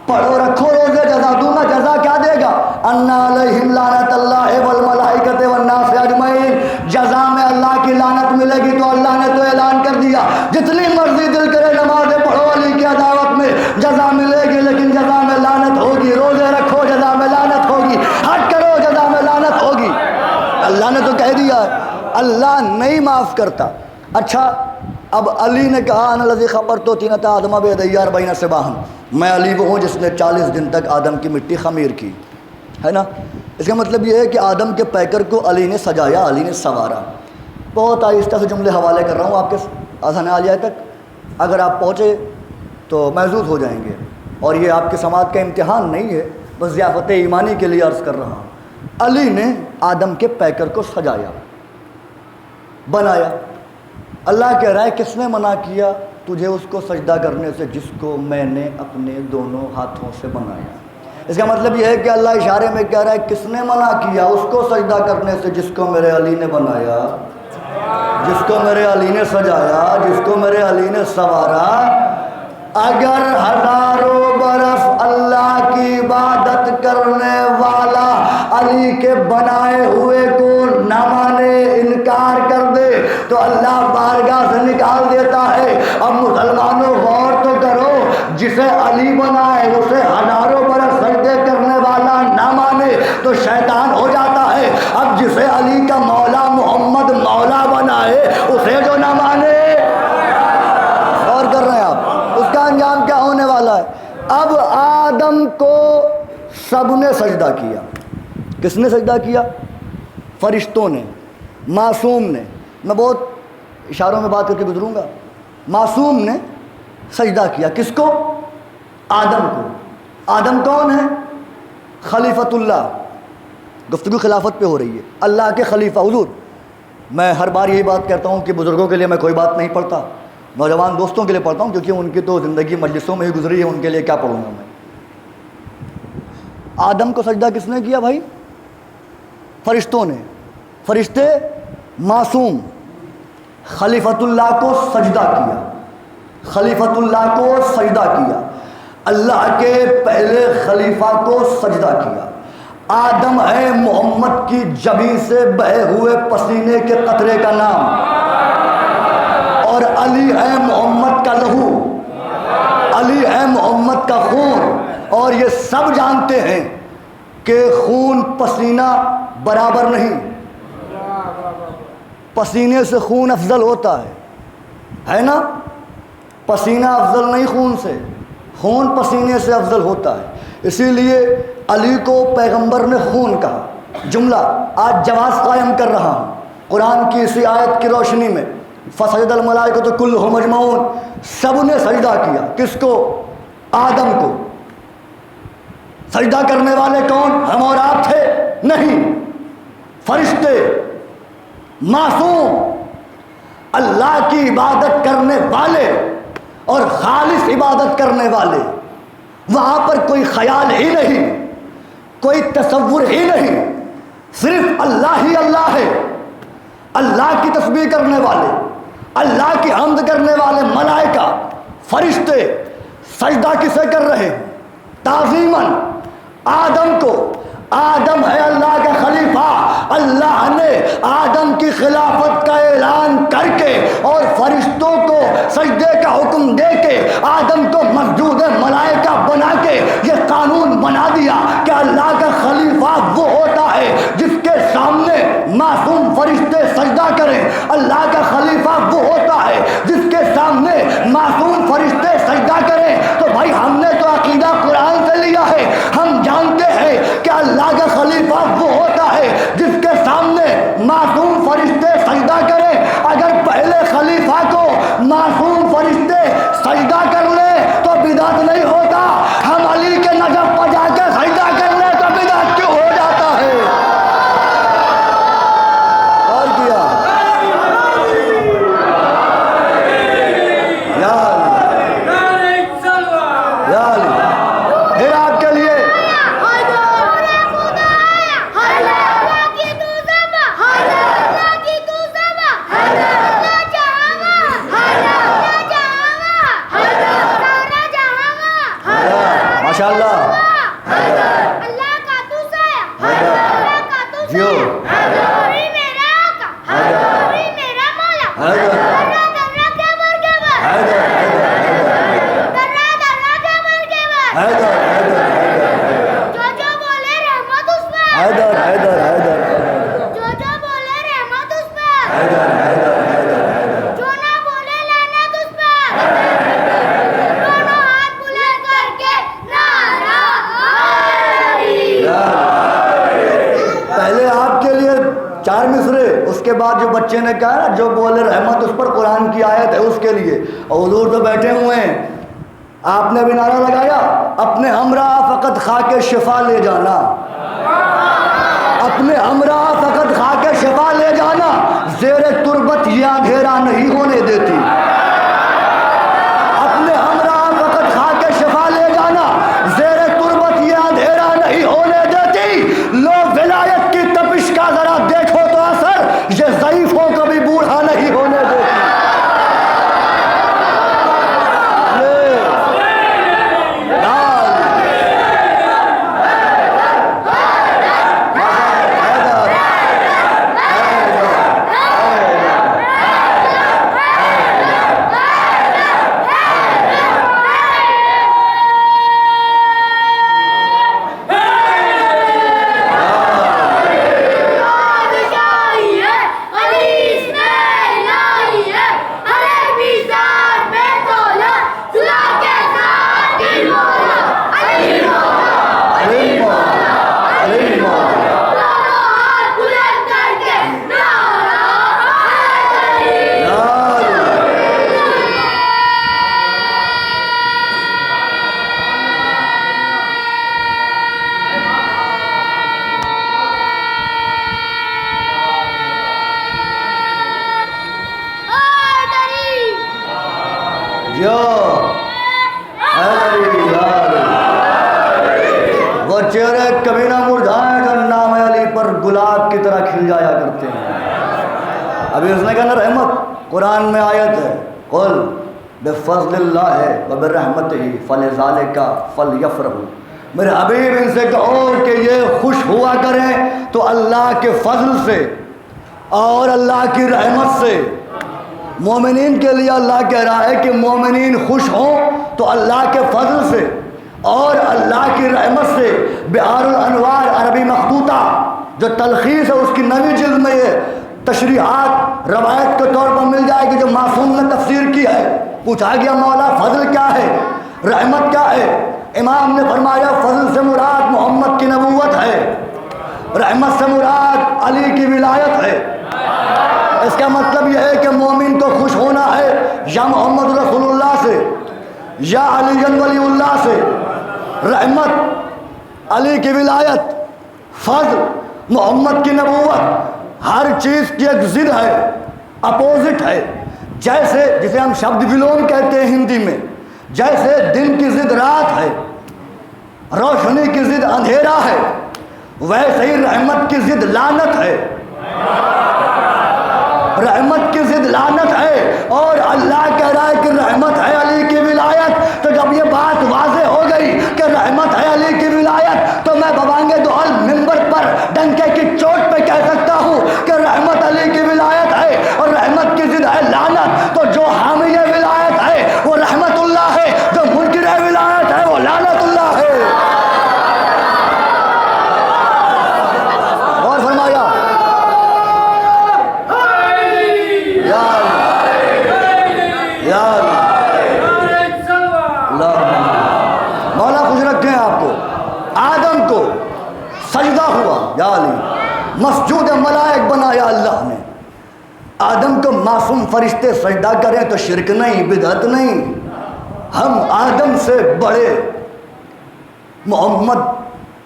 پڑھو رکھو روزے جزا دوں گا، جزا کیا دے گا؟ ان علیہم لعنت اللہ والملائکۃ والناس اجمعین، جزا میں اللہ کی لعنت ملے گی۔ تو اللہ نے تو اعلان کر دیا جتنی مرضی دل کرے نمازیں پڑھو علی کی عداوت میں، جزا ملے گی، لیکن جزا میں لعنت ہوگی۔ روزے رکھو جزا میں لعنت ہوگی، حج کرو جزا میں لعنت ہوگی۔ اللہ نے تو کہہ دیا ہے، اللہ نہیں معاف کرتا۔ اچھا اب علی نے کہا انا الذی خبرت طینۃ آدم بیدی 40 صباحا، میں علی وہ ہوں جس نے 40 دن تک آدم کی مٹی خمیر کی، ہے نا۔ اس کا مطلب یہ ہے کہ آدم کے پیکر کو علی نے سجایا، علی نے سنوارا۔ بہت آہستہ سے جملے حوالے کر رہا ہوں آپ کے اذان عالیہ تک، اگر آپ پہنچے تو محظوظ ہو جائیں گے، اور یہ آپ کے سماعت کا امتحان نہیں ہے، بس ضیافت ایمانی کے لیے عرض کر رہا ہوں۔ علی نے آدم کے پیکر کو سجایا، بنایا۔ اللہ کہہ رہا ہے کس نے منع کیا تجھے اس کو سجدہ کرنے سے جس کو میں نے اپنے دونوں ہاتھوں سے بنایا؟ اس کا مطلب یہ ہے کہ اللہ اشارے میں کہہ رہا ہے کس نے منع کیا اس کو سجدہ کرنے سے جس کو میرے علی نے بنایا، جس کو میرے علی نے سجایا، جس کو میرے علی نے سنوارا۔ اگر ہزاروں برس اللہ کی عبادت کرنے والا علی کے بنائے ہوئے کو نہ مانے، انکار کر دے تو اللہ بارگاہ سے نکال دیتا ہے۔ اب مسلمانوں غور تو کرو، جسے علی بنائے اسے ہزاروں برس سجدے کرنے والا نہ مانے تو شیطان ہو جاتا ہے۔ اب جسے علی کا مولا محمد مولا بنائے اسے جو نہ مانے، غور کر رہے ہیں آپ، اس کا انجام کیا ہونے والا ہے؟ اب آدم کو سب نے سجدہ کیا۔ کس نے سجدہ کیا؟ فرشتوں نے، معصوم نے۔ میں بہت اشاروں میں بات کر کے گزروں گا۔ معصوم نے سجدہ کیا، کس کو؟ آدم کو۔ آدم کون ہے؟ خلیفۃ اللہ۔ گفتگو خلافت پہ ہو رہی ہے، اللہ کے خلیفہ حضور۔ میں ہر بار یہی بات کہتا ہوں کہ بزرگوں کے لیے میں کوئی بات نہیں پڑھتا، نوجوان دوستوں کے لیے پڑھتا ہوں، کیونکہ ان کی تو زندگی مجلسوں میں ہی گزری ہے، ان کے لیے کیا پڑھوں گا میں۔ آدم کو سجدہ کس نے کیا بھائی؟ فرشتوں نے۔ فرشتے معصوم، خلیفۃ اللہ کو سجدہ کیا، خلیفۃ اللہ کو سجدہ کیا، اللہ کے پہلے خلیفہ کو سجدہ کیا۔ آدم ہے محمد کی جبین سے بہے ہوئے پسینے کے قطرے کا نام، اور علی ہے محمد کا لہو، علی ہے محمد کا خون، اور یہ سب جانتے ہیں کہ خون پسینہ برابر نہیں، پسینے سے خون افضل ہوتا ہے نا، پسینہ افضل نہیں خون سے، خون پسینے سے افضل ہوتا ہے۔ اسی لیے علی کو پیغمبر نے خون کہا۔ جملہ آج جواز قائم کر رہا ہوں قرآن کی اسی آیت کی روشنی میں، فسجد الملائکۃ کلھم اجمعون، سب نے سجدہ کیا، کس کو؟ آدم کو۔ سجدہ کرنے والے کون؟ ہم اور آپ تھے؟ نہیں، فرشتے، معصوم، اللہ کی عبادت کرنے والے اور خالص عبادت کرنے والے۔ وہاں پر کوئی خیال ہی نہیں، کوئی تصور ہی نہیں، صرف اللہ ہی اللہ ہے۔ اللہ کی تسبیح کرنے والے، اللہ کی حمد کرنے والے ملائکہ، فرشتے سجدہ کسے کر رہے ہیں؟ تعظیماً آدم کو۔ آدم ہے اللہ کا خلیفہ، اللہ نے آدم کی خلافت کا اعلان کر کے اور فرشتوں کو سجدے کا حکم دے کے آدم کو مسجود ملائکہ بنا کے یہ قانون بنا دیا کہ اللہ کا خلیفہ وہ ہوتا ہے جس کے سامنے معصوم فرشتے سجدہ کریں، اللہ کا خلیفہ وہ ہوتا ہے جس کے سامنے معصوم فرشتے سجدہ کریں۔ تو بھائی ہم نے تو عقیدہ قرآن سے لیا ہے، ہم جانتے ہیں کہ اللہ کا خلیفہ وہ ہوتا ہے جس کے سامنے معصوم فرشتے سجدہ کریں۔ اگر پہلے خلیفہ کو معصوم فرشتے سجدہ کر لیں تو بدعت نہیں ہوتا، ہم علی کے نجف پر جا کے سجدہ کر لیں تو بدعت کیوں ہو جاتا ہے؟ اور کیا یا علی، پھر آپ کے لیے ماشاءاللہ اللہ کا تو سایہ، اللہ کا تو جیو، وہی میرا آقا، وہی میرا مولا، درہ درہ کے مرغے بر، درہ درہ کے مرغے بر، جو جو بولے رحمت اس پر، جو جو بولے رحمت اس پر، جو نہ بولے لعنت اس پر، دونوں ہاتھ بلند کر کے نعرہ علی۔ پہلے آپ کے لیے 4 مصرے، اس کے بعد جو بچے نے کہا نا جو بولے رحمت اس پر، قرآن کی آیت ہے اس کے لیے، اور حضور تو بیٹھے ہوئے ہیں، آپ نے بھی نعرہ لگایا اپنے ہمراہ فقط خاک شفا لے جانا، اپنے ہمراہ فقط خاک شفا لے جانا، زیر تربت یہ اندھیرا نہیں ہونے دیتی، اپنے ہمراہ فقط خاک شفا لے جانا، زیر تربت یہ اندھیرا نہیں ہونے دیتی۔ لو ولایت کی تپش کا ذرا دیکھو تو اثر، یہ ضعیفوں کو بھی بوڑھا نہیں ہونے دیتی۔ وہ چہرے کبھی نہ مرجھائیں جو نام علی پر گلاب کی طرح کھل جایا کرتے ہیں۔ ابھی اس نے کہا نا رحمت، قرآن میں آیت ہے قل بفضل اللہ وبرحمتہ فلذلک فلیفرحوا، میرے حبیب ان سے کہو کہ یہ خوش ہوا کریں تو اللہ کے فضل سے اور اللہ کی رحمت سے۔ مومنین کے لیے اللہ کہہ رہا ہے کہ مومنین خوش ہوں تو اللہ کے فضل سے اور اللہ کی رحمت سے. بحار الانوار عربی مخطوطہ جو تلخیص ہے اس کی نویں جلد میں یہ تشریحات روایت کے طور پر مل جائے گی جو معصوم نے تفسیر کی ہے. پوچھا گیا مولا فضل کیا ہے, رحمت کیا ہے؟ امام نے فرمایا فضل سے مراد محمد کی نبوت ہے, رحمت سے مراد علی کی ولایت ہے. اس کا مطلب یہ ہے کہ مومن کو خوش ہونا ہے یا محمد رسول اللہ سے یا علی ولی اللہ سے. رحمت, علی کی ولایت, فضل, محمد کی نبوت ہر چیز کی ایک ضد ہے, اپوزٹ ہے. جیسے جسے ہم شبد ولوم کہتے ہیں ہندی میں, جیسے دن کی ضد رات ہے, روشنی کی ضد اندھیرا ہے, ویسے ہی رحمت کی ضد لعنت ہے. رحمت کی ضد لعنت ہے اور اللہ کہہ رہا ہے کہ رحمت ہے علی کی ولایت. تو جب یہ بات واضح ہو گئی کہ رحمت ہے علی کی ولایت تو میں بوانگے دوحل منبر پر ڈنکے کی چوٹ پہ کہہ سکتا ہوں کہ رحمت علی کی ولایت ہے اور رحمت کی ضد ہے لعنت. تو جو حامی ولایت ہے وہ رحمت اللہ ہے, جو منکر ولایت ہے وہ لعنت اللہ ہے. اور فرمایا مولا خوش رکھتے ہیں آپ کو. آدم کو سجدہ ہوا یا علی, مسجود ملائک بنایا اللہ نے. آدم کو معصوم فرشتے سجدہ کریں تو شرک نہیں, بدعت نہیں. ہم آدم سے بڑے محمد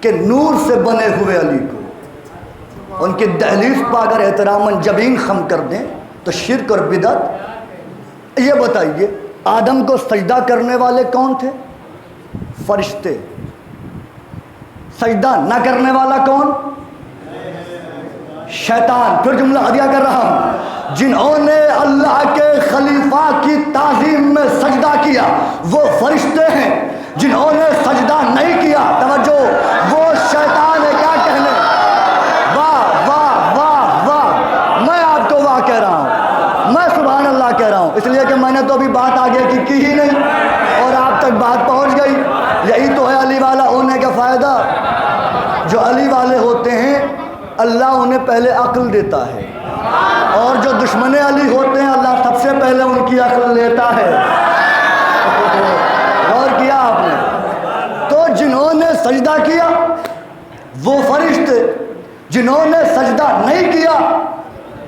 کے نور سے بنے ہوئے علی کو ان کی دہلیز پا کر احتراماً جبین خم کر دیں تو شرک اور بدعت. یہ بتائیے آدم کو سجدہ کرنے والے کون تھے؟ فرشتے. سجدہ نہ کرنے والا کون؟ شیطان. پھر جملہ ہدیہ کر رہا ہوں, جنہوں نے اللہ کے خلیفہ کی تعظیم میں سجدہ کیا وہ فرشتے ہیں. جنہوں نے سجدہ نہیں کیا, توجہ, وہ شیطان ہے. کیا کہنے, واہ واہ واہ واہ. میں آپ کو واہ کہہ رہا ہوں, میں سبحان اللہ کہہ رہا ہوں, اس لیے کہ میں نے تو ابھی بات آگے کی ہی نہیں اور آپ تک بات پہنچ گئی. یہی تو ہے علی والا ہونے کا فائدہ. جو علی والے ہوتے ہیں اللہ انہیں پہلے عقل دیتا ہے, اور جو دشمن علی ہوتے ہیں اللہ سب سے پہلے ان کی عقل لیتا ہے. غور کیا آپ نے؟ تو جنہوں نے سجدہ کیا وہ فرشتے, جنہوں نے سجدہ نہیں کیا,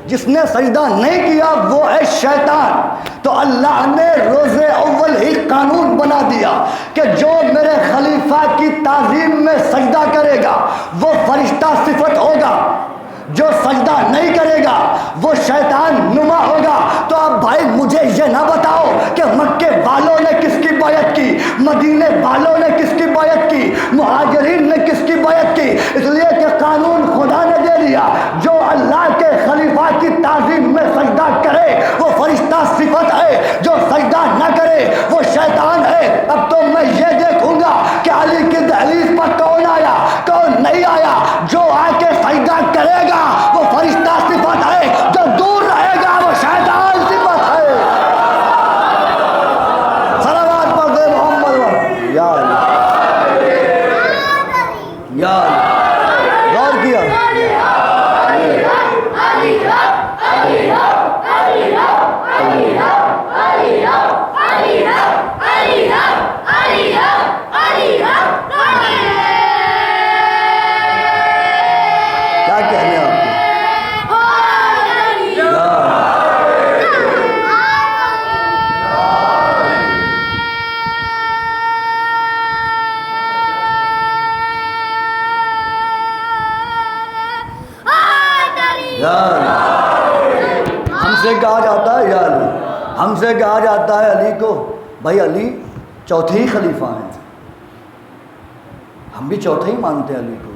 جس نے سجدہ نہیں کیا وہ ہے شیطان. تو اللہ نے روز اول ہی قانون بنا دیا کہ جو میرے خلیفہ کی تعظیم میں سجدہ کرے گا وہ فرشتہ صفت ہوگا, جو سجدہ نہیں کرے گا وہ شیطان نما ہوگا. تو اب بھائی مجھے یہ نہ بتاؤ کہ مکے والوں نے کس کی بیعت کی, مدینے والوں نے کس کی بیعت کی, مہاجرین نے کس کی بیعت کی. اس لیے کہ قانون خدا نے دے دیا, جو اللہ کے خلیفہ کی تعظیم میں سجدہ کرے وہ فرشتہ صفت ہے, جو سجدہ نہ کرے وہ شیطان ہے. اب تو میں یہ دیکھوں گا کہ علی کی دہلیز پر کون آیا کون نہیں آیا. جو آ کے سجدہ کرے گا وہ فرشتہ صفت ہے, جو دور رہے گا وہ شیطان صفت ہے. صلوات پر دے محمد یا یا غور کیا. کیا کہنے آپ ہم سے کہا جاتا ہے یا علی, ہم سے کہا جاتا ہے علی کو بھائی علی چوتھے ہی خلیفہ ہیں. ہم بھی چوتھے ہی مانتے ہیں علی کو.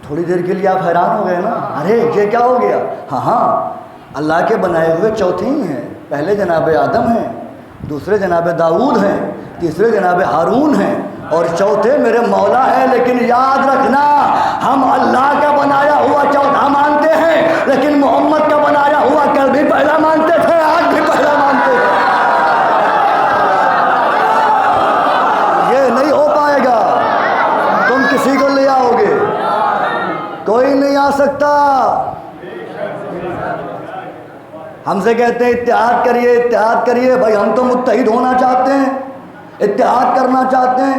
تھوڑی دیر کے لیے آپ حیران ہو گئے نا, ارے یہ کیا ہو گیا؟ ہاں اللہ کے بنائے ہوئے چوتھے ہی ہیں. پہلے جناب آدم ہیں, دوسرے جناب داؤد ہیں, تیسرے جناب ہارون ہیں اور چوتھے میرے مولا ہیں. لیکن یاد رکھنا ہم اللہ کا بنایا ہوا چوتھا مانتے ہیں لیکن محمد کا بنایا ہوا کل بھی پہلا مانتے تھے, آج بھی سکتا. ہم سے کہتے ہیں اتحاد کریے اتحاد کریے. بھائی ہم تو متحد ہونا چاہتے ہیں, اتحاد کرنا چاہتے ہیں.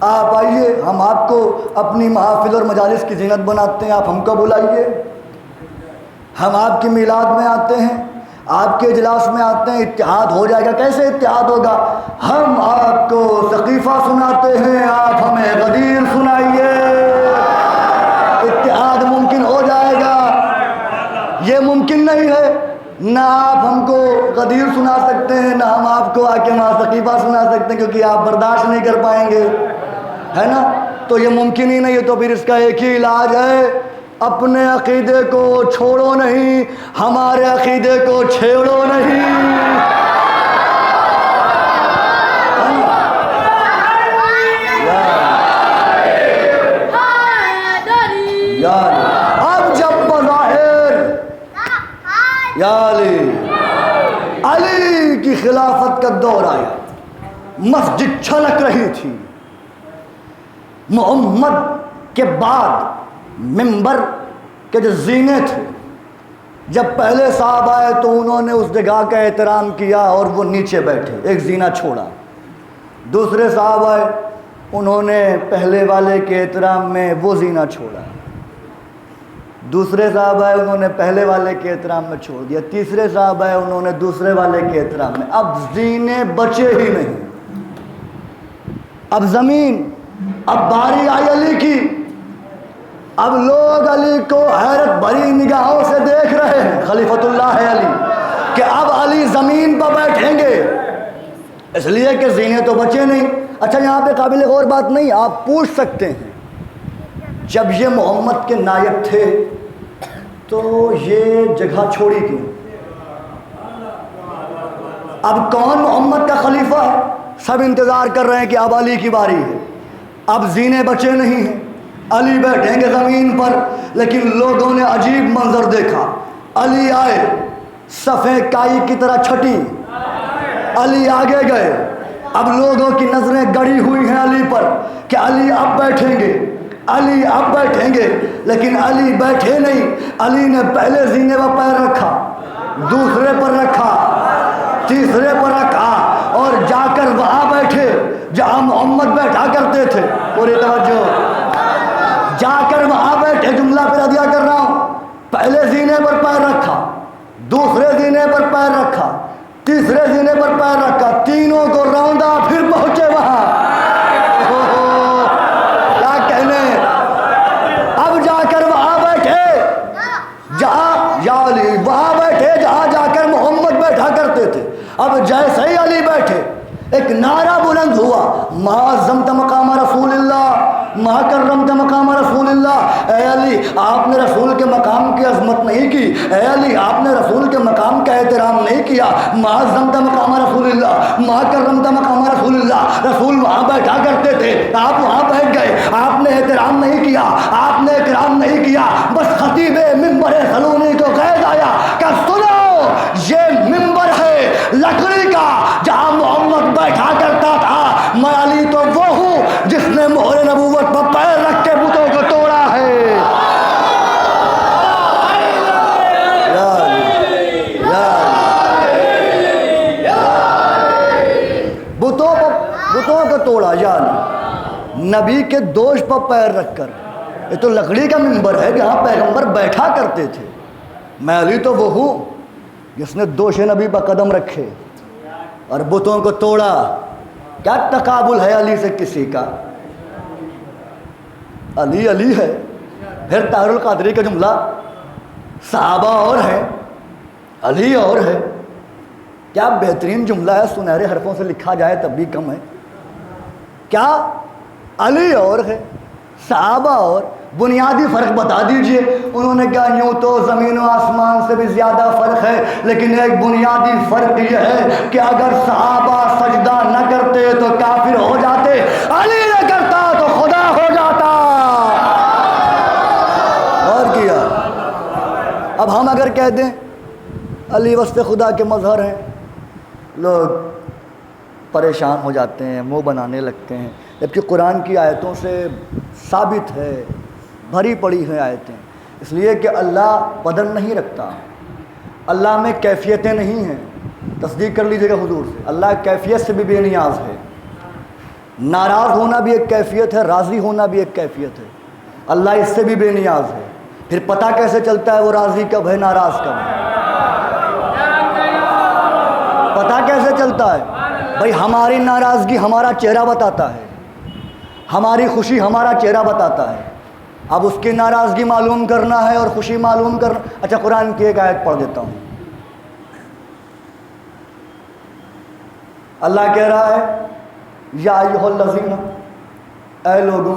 آپ آئیے, ہم آپ کو اپنی محافل اور مجالس کی زینت بناتے ہیں, آپ ہم کو بلائیے. ہم آپ کی میلاد میں آتے ہیں, آپ کے اجلاس میں آتے ہیں. اتحاد ہو جائے گا. کیسے اتحاد ہوگا؟ ہم آپ کو سقیفہ سناتے ہیں, آپ ہمیں غدیر سنائیے. اتحاد ممکن ہو جائے گا. یہ ممکن نہیں ہے. نہ آپ ہم کو غدیر سنا سکتے ہیں, نہ ہم آپ کو آ کے وہاں سقیفہ سنا سکتے ہیں, کیونکہ آپ برداشت نہیں کر پائیں گے, ہے نا. تو یہ ممکن ہی نہیں ہے. تو پھر اس کا ایک ہی علاج ہے, اپنے عقیدے کو چھوڑو نہیں, ہمارے عقیدے کو چھیڑو نہیں. اب جب بظاہر یا علی کی خلافت کا دور آیا, مسجد چھلک رہی تھی. محمد کے بعد ممبر کے جو زینے تھے, جب پہلے صاحب آئے تو انہوں نے اس جگہ کا احترام کیا اور وہ نیچے بیٹھے, ایک زینہ چھوڑا. دوسرے صاحب آئے, انہوں نے پہلے والے کے احترام میں وہ زینہ چھوڑا. دوسرے صاحب آئے, انہوں نے پہلے والے کے احترام میں چھوڑ دیا. تیسرے صاحب آئے, انہوں نے دوسرے والے کے احترام میں. اب زینے بچے ہی نہیں. اب زمین, اب باری آئی علی کی. اب لوگ علی کو حیرت بھری نگاہوں سے دیکھ رہے ہیں, خلیفۃ اللہ ہے علی, کہ اب علی زمین پر بیٹھیں گے, اس لیے کہ زینے تو بچے نہیں. اچھا یہاں پہ قابل غور بات نہیں, آپ پوچھ سکتے ہیں جب یہ محمد کے نائب تھے تو یہ جگہ چھوڑی کیوں؟ اب کون محمد کا خلیفہ ہے؟ سب انتظار کر رہے ہیں کہ اب علی کی باری ہے. اب زینے بچے نہیں ہیں, علی بیٹھیں گے زمین پر. لیکن لوگوں نے عجیب منظر دیکھا. علی آئے, صفیں کائی کی طرح چھٹی, علی آگے گئے. اب لوگوں کی نظریں گڑی ہوئی ہیں علی پر کہ علی اب بیٹھیں گے, علی اب بیٹھیں گے. لیکن علی بیٹھے نہیں. علی نے پہلے زینے پر پیر رکھا, دوسرے پر رکھا, تیسرے پر رکھا, اور جا کر وہاں بیٹھے جہاں محمد بیٹھا کرتے تھے. پوری توجہ, جا کر وہاں بیٹھے. جملہ پھر ادیا کر رہا ہوں. پہلے زینے پر پیر رکھا, دوسرے زینے پر پیر رکھا, تیسرے زینے پر پیر رکھا, تینوں کو روندا, پھر پہنچے وہاں. کیا کہنے, اب جا کر وہاں بیٹھے جہاں یا علی, وہاں بیٹھے جہاں جا کر محمد بیٹھا کرتے تھے. اب جیسے ہی علی بیٹھے ایک نعرہ بلند ہوا, ما عظمت مقام رسول اللہ, ما کرمت مقام رسول اللہ. اے علی آپ نے رسول کے مقام کی عظمت نہیں کی, اے علی آپ نے رسول کے مقام کا احترام نہیں کیا. ما عظمت مقام رسول اللہ, ما کرمت مقام رسول اللہ. رسول وہاں بیٹھا کرتے تھے, آپ وہاں بیٹھ گئے, آپ نے احترام نہیں کیا, آپ نے اکرام نہیں کیا. بس خطیب ممبر سلونی کو قید آیا کہ سنو یہ ممبر ہے لکڑی کا جہاں محمد بیٹھا کرتا تھا. میں علی تو وہ ہوں جس نے مہر نبوت پر پیر رکھ کے بتوں کو توڑا ہے. بتوں کو توڑا یا علی, نبی کے دوش پر پیر رکھ کر. یہ تو لکڑی کا ممبر ہے جہاں پیغمبر بیٹھا کرتے تھے. میں علی تو وہ ہوں جس نے دوش نبی پر قدم رکھے اور بتوں کو توڑا. کیا تقابل ہے علی سے کسی کا؟ علی علی ہے. پھر طاہر القادری کا جملہ, صحابہ اور ہیں, علی اور ہے. کیا بہترین جملہ ہے, سنہرے حرفوں سے لکھا جائے تب بھی کم ہے. کیا علی اور ہے, صحابہ اور. بنیادی فرق بتا دیجئے. انہوں نے کہا یوں تو زمین و آسمان سے بھی زیادہ فرق ہے, لیکن ایک بنیادی فرق یہ ہے کہ اگر صحابہ سجدہ نہ کرتے تو کافر ہو جاتے, علی نہ کرتا تو خدا ہو جاتا. اور کیا. اب ہم اگر کہہ دیں علی وصف خدا کے مظہر ہیں, لوگ پریشان ہو جاتے ہیں, منہ بنانے لگتے ہیں, جبکہ قرآن کی آیتوں سے ثابت ہے, بھری پڑی ہیں آیتیں اس لیے کہ اللہ بدن نہیں رکھتا، اللہ میں کیفیتیں نہیں ہیں. تصدیق کر لیجیے گا حضور سے، اللہ کیفیت سے بھی بے نیاز ہے. ناراض ہونا بھی ایک کیفیت ہے، راضی ہونا بھی ایک کیفیت ہے. اللہ اس سے بھی بے نیاز ہے. پھر پتہ کیسے چلتا ہے وہ راضی کب ہے ناراض کب ہے؟ پتہ کیسے چلتا ہے؟ بھائی ہماری ناراضگی ہمارا چہرہ بتاتا ہے، ہماری خوشی ہمارا چہرہ بتاتا ہے. اب اس کی ناراضگی معلوم کرنا ہے اور خوشی معلوم کرنا. اچھا قرآن کی ایک آیت پڑھ دیتا ہوں. اللہ کہہ رہا ہے یا ایھا الذین، اے لوگوں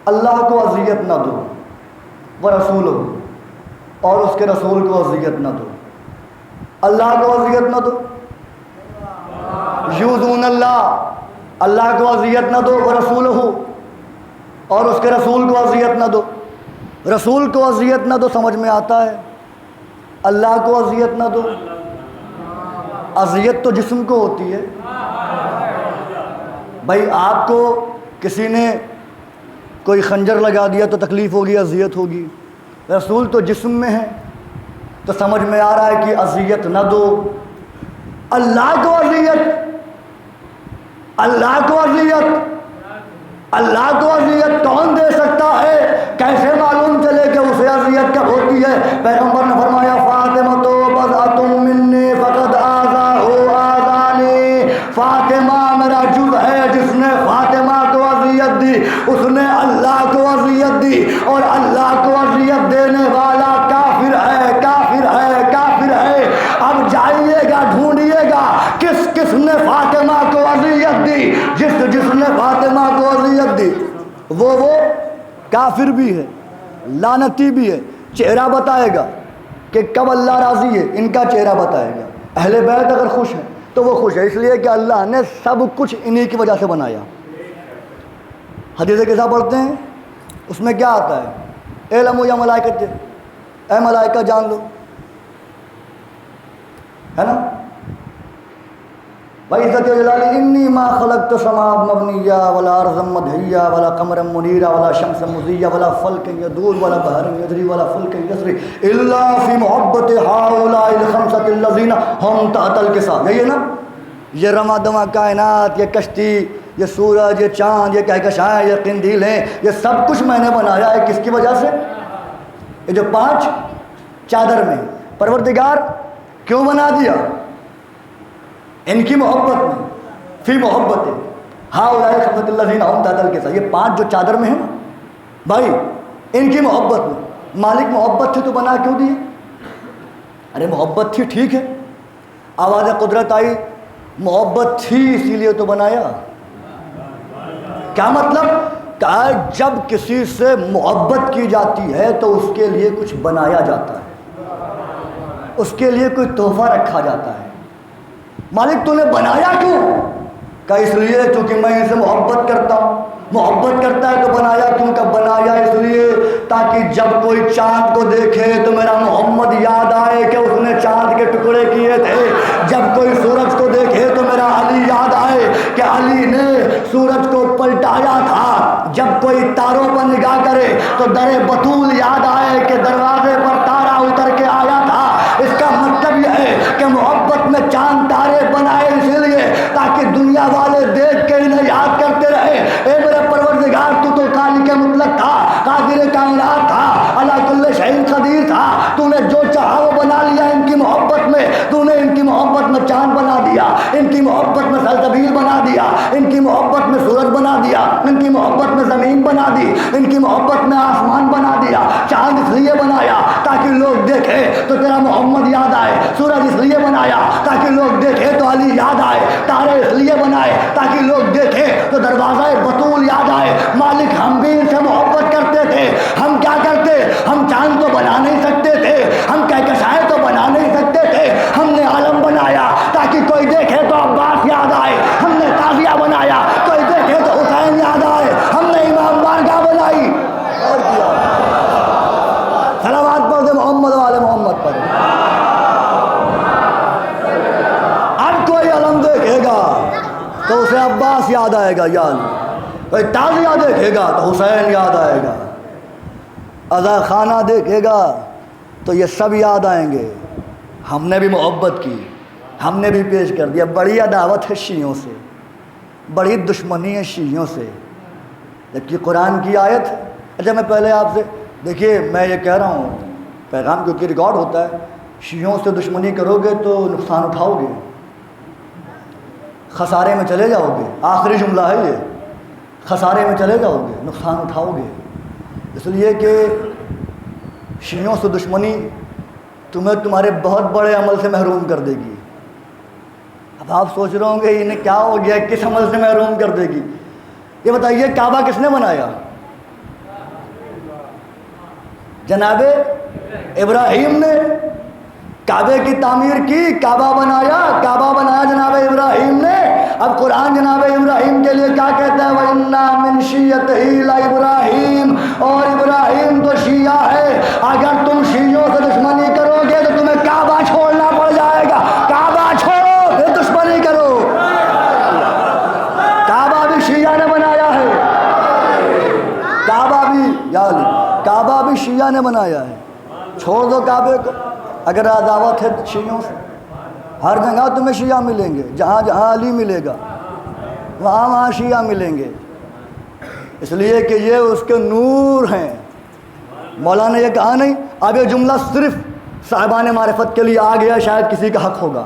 اللہ کو اذیت نہ دو، ورسولہ، اور اس کے رسول کو اذیت نہ دو. اللہ کو اذیت نہ دو، یؤذون اللہ، اللہ کو اذیت نہ دو، ورسولہ، اور اس کے رسول کو اذیت نہ دو. رسول کو اذیت نہ دو سمجھ میں آتا ہے، اللہ کو اذیت نہ دو. اذیت تو جسم کو ہوتی ہے. بھائی آپ کو کسی نے کوئی خنجر لگا دیا تو تکلیف ہوگی، اذیت ہوگی. رسول تو جسم میں ہے، تو سمجھ میں آ رہا ہے کہ اذیت نہ دو. اللہ کو اذیت، اللہ کو اذیت، اللہ کو اذیت کون دے سکتا ہے؟ کیسے معلوم چلے کہ اسے اذیت کب ہوتی ہے؟ پیغمبر نے فرمایا فاطمہ تو بضعۃ منی فقد آذاہ آذانی، فاطمہ میرا جز ہے، جس نے فاطمہ کو اذیت دی اس نے اللہ کو اذیت دی، اور اللہ کو اذیت دینے والا کافر ہے، کافر ہے، کافر ہے. اب جائیے گا ڈھونڈیے گا کس کس نے فاطمہ کو اذیت دی. جس نے فاطمہ کو اذیت دی وہ کافر بھی ہے، لعنتی بھی ہے. چہرہ بتائے گا کہ کب اللہ راضی ہے، ان کا چہرہ بتائے گا. اہل بیت اگر خوش ہیں تو وہ خوش ہے، اس لیے کہ اللہ نے سب کچھ انہی کی وجہ سے بنایا. حدیث کیسا پڑھتے ہیں، اس میں کیا آتا ہے؟ اعلموا یا ملائکۃ، اے ملائکہ جان لو، ہے نا. وعزت جلالی انی ما خلقت سماء مبنیہ ولا ارضا مدحیہ ولا قمرا منیرا ولا شمس مضیہ ولا فلک یدور ولا بحر یجری ولا فلک یسری الا فی محبت ہؤلاء الخمسۃ الذین هم تحت الکساء. یہی ہے نا، یہ رمہ دمہ کائنات، یہ کشتی، یہ سورج، یہ چاند، یہ کہکشائیں، یہ قندیل ہیں، یہ سب کچھ میں نے بنایا ہے کس کی وجہ سے؟ یہ جو 5 چادر میں پروردگار کیوں بنا دیا؟ ان کی محبت میں، فی محبت ہؤلاء الخمسۃ الذین هم تحت الکساء. یہ 5 جو چادر میں ہیں نا بھائی، ان کی محبت میں. مالک محبت تھی تو بنا کیوں دیے؟ ارے محبت تھی ٹھیک ہے، آواز قدرت آئی، محبت تھی اسی لیے تو بنایا. کیا مطلب؟ کہ جب کسی سے محبت کی جاتی ہے تو اس کے لیے کچھ بنایا جاتا ہے، اس کے لیے کوئی تحفہ رکھا جاتا ہے. مالک تو نے بنایا کیوں؟ کہ اس لیے چونکہ میں اسے محبت کرتا ہوں. محبت کرتا ہے تو بنایا کیوں؟ کہ بنایا اس لیے تاکہ جب کوئی چاند کو دیکھے تو میرا محمد یاد آئے کہ اس نے چاند کے ٹکڑے کیے تھے. جب کوئی سورج کو دیکھے تو میرا علی یاد آئے کہ علی نے سورج کو پلٹایا تھا. جب کوئی تاروں پر نگاہ کرے تو در بطول یاد آئے کہ دروازے پر تارا اتر کے آیا تھا. اس کا مطلب یہ ہے کہ محبت میں چاند تارے بنائے اسی لیے تاکہ دنیا والے دیکھ کے انہیں یاد کرتے رہے اے میرے پروردگار تو خالق مطلق تھا، قادر کائنات تھا، علی کل شیء قدیر تھا. تو نے جو چاہا وہ بنا لیا ان کی محبت میں. تو نے ان کی محبت میں چاند بنا دیا، ان کی محبت میں سلسبیل بنا دیا، ان کی محبت میں سورج بنا دیا، ان کی محبت میں زمین بنا دی، ان کی محبت میں آسمان بنا دیا. چاند اس لیے بنایا تاکہ لوگ دیکھیں تو تیرا محمد یاد آئے. سورج اس لیے بنایا تاکہ لوگ دیکھیں تو علی یاد آئے. تارے اس لیے بنائے تاکہ لوگ دیکھیں تو دروازہ بطول یاد آئے. مالک ہم بھی ان سے محبت کرتے تھے. ہم کیا کرتے؟ ہم چاند تو بنا نہیں سکتے تھے، ہم کہکشائیں تو بنا نہیں سکتے تھے. ہم نے عالم بنایا تاکہ کوئی دیکھے تو عباس یاد آئے. ہم نے تازیہ بنایا کوئی دیکھے تو حسین یاد آئے. ہم نے امام بارگاہ بنائی اور کیا. صلوات پڑھ دے محمد والے محمد پر. اب کوئی علم دیکھے گا تو اسے عباس یاد آئے گا، یاد کوئی تازیہ دیکھے گا تو حسین یاد آئے گا. عزا خانہ دیکھے گا تو یہ سب یاد آئیں گے، ہم نے بھی محبت کی، ہم نے بھی پیش کر دیا۔ بڑی عداوت ہے شیعوں سے، بڑی دشمنی ہے شیعوں سے، جبکہ قرآن کی آیت۔ اچھا میں پہلے آپ سے دیکھیے، میں یہ کہہ رہا ہوں پیغام کیونکہ ریکارڈ ہوتا ہے، شیعوں سے دشمنی کرو گے تو نقصان اٹھاؤ گے، خسارے میں چلے جاؤ گے۔ آخری جملہ ہے یہ، خسارے میں چلے جاؤ گے، نقصان اٹھاؤ گے۔ اس لیے کہ شیعوں سے دشمنی تمہیں تمہارے بہت بڑے عمل سے محروم کر دے گی۔ اب آپ سوچ رہے ہوں گے انہیں کیا ہو گیا، کس عمل سے محروم کر دے گی؟ یہ بتائیے کعبہ کس نے بنایا؟ جناب ابراہیم نے کعبے کی تعمیر کی، کعبہ بنایا جناب ابراہیم نے۔ اب قرآن جناب ابراہیم کے لیے کیا کہتا ہے؟ وَإِنَّا مِن شِيَّتِهِ لَإِبْرَاہِيمَ، اور ابراہیم تو شیعہ ہے۔ اگر تم شیعوں سے دشمنی کرو گے تو تمہیں کعبہ چھوڑنا پڑ جائے گا۔ کعبہ چھوڑو پھر دشمنی کرو۔ کعبہ بھی شیعہ نے بنایا ہے، کعبہ بھی شیعہ نے بنایا ہے۔ چھوڑ دو کعبے کو۔ اگر عداوت ہے شیعوں سے، ہر جگہ تمہیں شیعہ ملیں گے، جہاں جہاں علی ملے گا وہاں شیعہ ملیں گے، اس لیے کہ یہ اس کے نور ہیں۔ مولا نے یہ کہا نہیں، اب یہ جملہ صرف صاحبان معرفت کے لیے آ گیا، شاید کسی کا حق ہوگا۔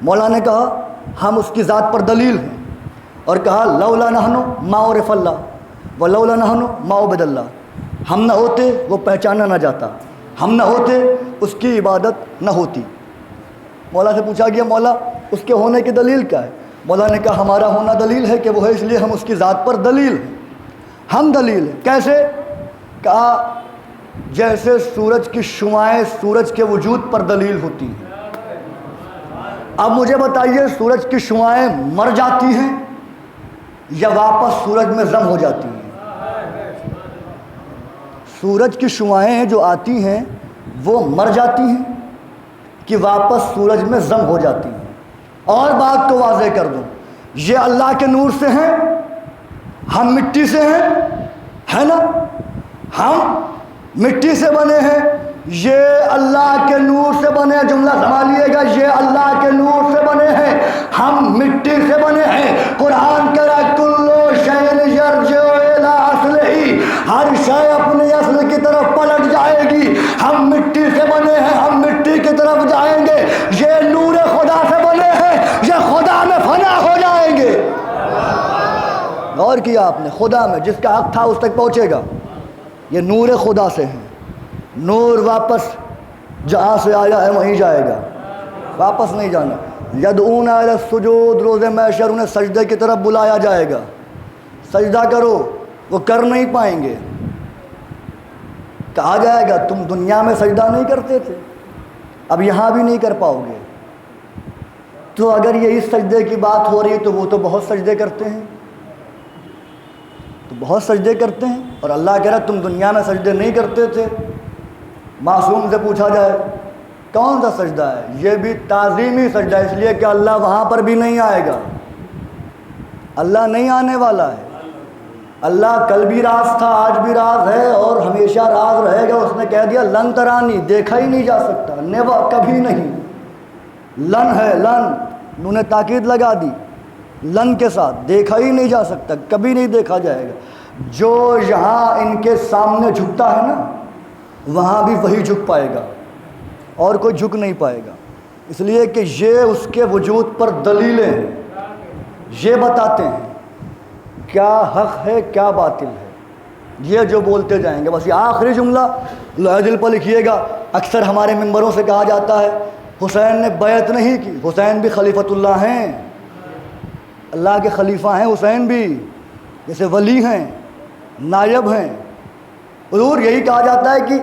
مولا نے کہا ہم اس کی ذات پر دلیل ہیں، اور کہا لولا نحن ما عرف اللہ ولولا نحن ما عبد اللہ، ہم نہ ہوتے وہ پہچانا نہ جاتا، ہم نہ ہوتے اس کی عبادت نہ ہوتی۔ مولا سے پوچھا گیا مولا اس کے ہونے کی دلیل کیا ہے؟ مولا نے کہا ہمارا ہونا دلیل ہے کہ وہ ہے، اس لیے ہم اس کی ذات پر دلیل ہیں، ہم دلیل ہیں۔ کیسے؟ کہا جیسے سورج کی شعاعیں سورج کے وجود پر دلیل ہوتی ہیں۔ اب مجھے بتائیے سورج کی شعاعیں مر جاتی ہیں یا واپس سورج میں ضم ہو جاتی ہیں؟ سورج کی شعاعیں جو آتی ہیں وہ مر جاتی ہیں کہ واپس سورج میں ضم ہو جاتی ہیں؟ اور بات کو واضح کر دوں، یہ اللہ کے نور سے ہیں، ہم مٹی سے ہیں، ہے نا؟ ہم مٹی سے بنے ہیں، یہ اللہ کے نور سے بنے ہیں۔ جملہ سنبھالیے گا، یہ اللہ کے نور سے بنے ہیں، ہم مٹی سے بنے ہیں۔ قرآن کہہ رہا ہے کلو شیء یرجع الی اصلہ، ہر شے اپنی اصل کی طرف پلٹ جائے گی۔ ہم مٹی سے بنے ہیں، ہم مٹی کی طرف جائیں گے۔ یہ نور خدا سے بنے ہیں، یہ خدا میں فنا ہو جائیں گے۔ غور کیا آپ نے؟ خدا میں جس کا حق تھا اس تک پہنچے گا۔ یہ نور خدا سے ہیں، نور واپس جہاں سے آیا ہے وہیں جائے گا، واپس نہیں جانا۔ یدعون الی السجود، روز محشر انہیں سجدے کی طرف بلایا جائے گا، سجدہ کرو، وہ کر نہیں پائیں گے۔ کہا جائے گا تم دنیا میں سجدہ نہیں کرتے تھے، اب یہاں بھی نہیں کر پاؤ گے۔ تو اگر یہ اس سجدے کی بات ہو رہی تو وہ تو بہت سجدے کرتے ہیں، تو بہت سجدے کرتے ہیں، اور اللہ کہہ رہا تم دنیا میں سجدے نہیں کرتے تھے۔ معصوم سے پوچھا جائے کون سا سجدہ ہے؟ یہ بھی تعظیمی سجدہ ہے، اس لیے کہ اللہ وہاں پر بھی نہیں آئے گا، اللہ نہیں آنے والا ہے۔ اللہ کل بھی راز تھا، آج بھی راز ہے، اور ہمیشہ راز رہے گا۔ اس نے کہہ دیا لن ترانی، دیکھا ہی نہیں جا سکتا، نیور، کبھی نہیں۔ لن ہے، لن، انہوں نے تاکید لگا دی، لن کے ساتھ، دیکھا ہی نہیں جا سکتا، کبھی نہیں دیکھا جائے گا۔ جو یہاں ان کے سامنے جھکتا ہے نا، وہاں بھی وہی جھک پائے گا، اور کوئی جھک نہیں پائے گا، اس لیے کہ یہ اس کے وجود پر دلیلیں ہیں، یہ بتاتے ہیں کیا حق ہے کیا باطل ہے، یہ جو بولتے جائیں گے۔ بس یہ آخری جملہ لوح دل پر لکھیے گا۔ اکثر ہمارے ممبروں سے کہا جاتا ہے حسین نے بیعت نہیں کی، حسین بھی خلیفۃ اللہ ہیں، اللہ کے خلیفہ ہیں حسین بھی، جیسے ولی ہیں، نائب ہیں۔ حضور یہی کہا جاتا ہے کہ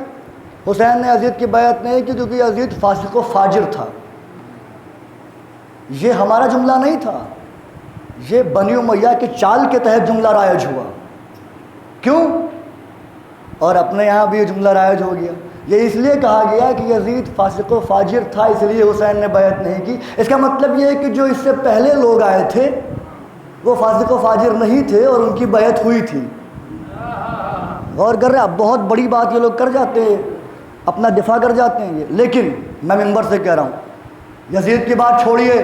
حسین نے یزید کی بیعت نہیں کی کیونکہ یزید فاسق و فاجر تھا۔ یہ ہمارا جملہ نہیں تھا، یہ بنی امیہ کے چال کے تحت جملہ رائج ہوا۔ کیوں؟ اور اپنے یہاں بھی یہ جملہ رائج ہو گیا۔ یہ اس لیے کہا گیا کہ یزید فاسق و فاجر تھا، اس لیے حسین نے بیعت نہیں کی۔ اس کا مطلب یہ ہے کہ جو اس سے پہلے لوگ آئے تھے وہ فاسق و فاجر نہیں تھے اور ان کی بیعت ہوئی تھی۔ غور کر رہے ہیں آپ؟ بہت بڑی بات یہ لوگ کر جاتے ہیں، اپنا دفاع کر جاتے ہیں یہ. لیکن میں منبر سے کہہ رہا ہوں، یزید کی بات چھوڑیے،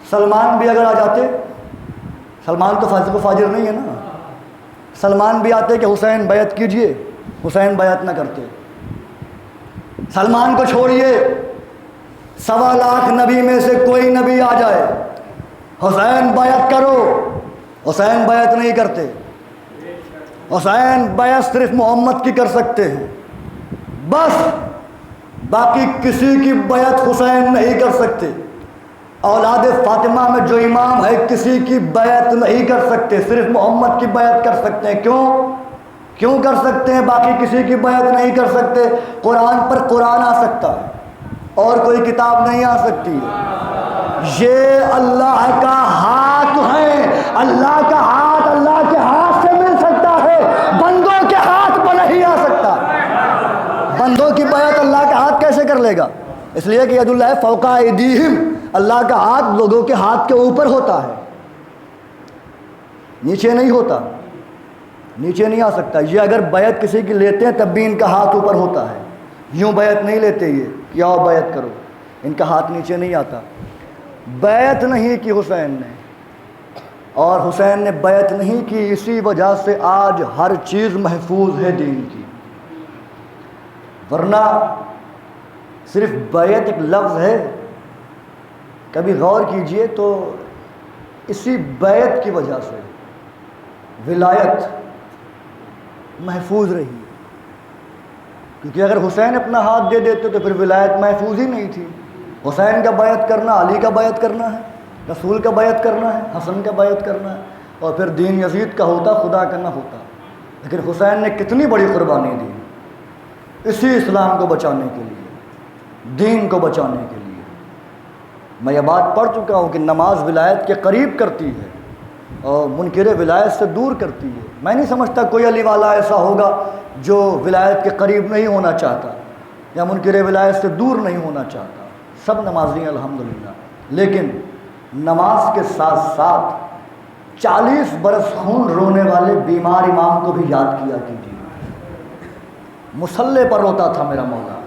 سلمان بھی اگر آ جاتے، سلمان تو فاسق و فاجر نہیں ہے نا، سلمان بھی آتے کہ حسین بیعت کیجئے، حسین بیعت نہ کرتے. سلمان کو چھوڑیے، 1.25 لاکھ نبی میں سے کوئی نبی آ جائے، حسین بیعت کرو، حسین بیعت نہیں کرتے. حسین بیعت صرف محمد کی کر سکتے ہیں بس، باقی کسی کی بیعت حسین نہیں کر سکتے. اولاد فاطمہ میں جو امام ہے کسی کی بیعت نہیں کر سکتے، صرف محمد کی بیعت کر سکتے ہیں. کیوں کر سکتے ہیں؟ باقی کسی کی بیعت نہیں کر سکتے. قرآن پر قرآن آ سکتا ہے اور کوئی کتاب نہیں آ سکتی. یہ اللہ کا ہاتھ ہے، اللہ کا ہاتھ اللہ کے ہاتھ سے مل سکتا ہے، بندوں کے ہاتھ پر نہیں آ سکتا. بندوں کی بیعت اللہ کا ہاتھ کیسے کر لے گا؟ اس لیے کہ ید اللہ فوق ایدیہم، اللہ کا ہاتھ لوگوں کے ہاتھ کے اوپر ہوتا ہے، نیچے نہیں ہوتا، نیچے نہیں آ سکتا. یہ اگر بیعت کسی کی لیتے ہیں تب بھی ان کا ہاتھ اوپر ہوتا ہے، یوں بیعت نہیں لیتے یہ کہ آؤ بیعت کرو، ان کا ہاتھ نیچے نہیں آتا. بیعت نہیں کی حسین نے، اور حسین نے بیعت نہیں کی، اسی وجہ سے آج ہر چیز محفوظ ہے دین کی. ورنہ صرف بیعت ایک لفظ ہے، کبھی غور کیجئے تو اسی بیعت کی وجہ سے ولایت محفوظ رہی. کیونکہ اگر حسین اپنا ہاتھ دے دیتے تو پھر ولایت محفوظ ہی نہیں تھی. حسین کا بیعت کرنا، علی کا بیعت کرنا ہے، رسول کا بیعت کرنا ہے، حسن کا بیعت کرنا ہے، اور پھر دین یزید کا ہوتا، خدا کا نہ ہوتا. لیکن حسین نے کتنی بڑی قربانی دی اسی اسلام کو بچانے کے لیے، دین کو بچانے کے لیے. میں یہ بات پڑھ چکا ہوں کہ نماز ولایت کے قریب کرتی ہے اور منکر ولایت سے دور کرتی ہے. میں نہیں سمجھتا کوئی علی والا ایسا ہوگا جو ولایت کے قریب نہیں ہونا چاہتا یا منکر ولایت سے دور نہیں ہونا چاہتا. سب نمازی ہیں الحمدللہ، لیکن نماز کے ساتھ ساتھ 40 برس خون رونے والے بیمار امام کو بھی یاد کیا کیجیے. مصلے پر روتا تھا میرا مولا،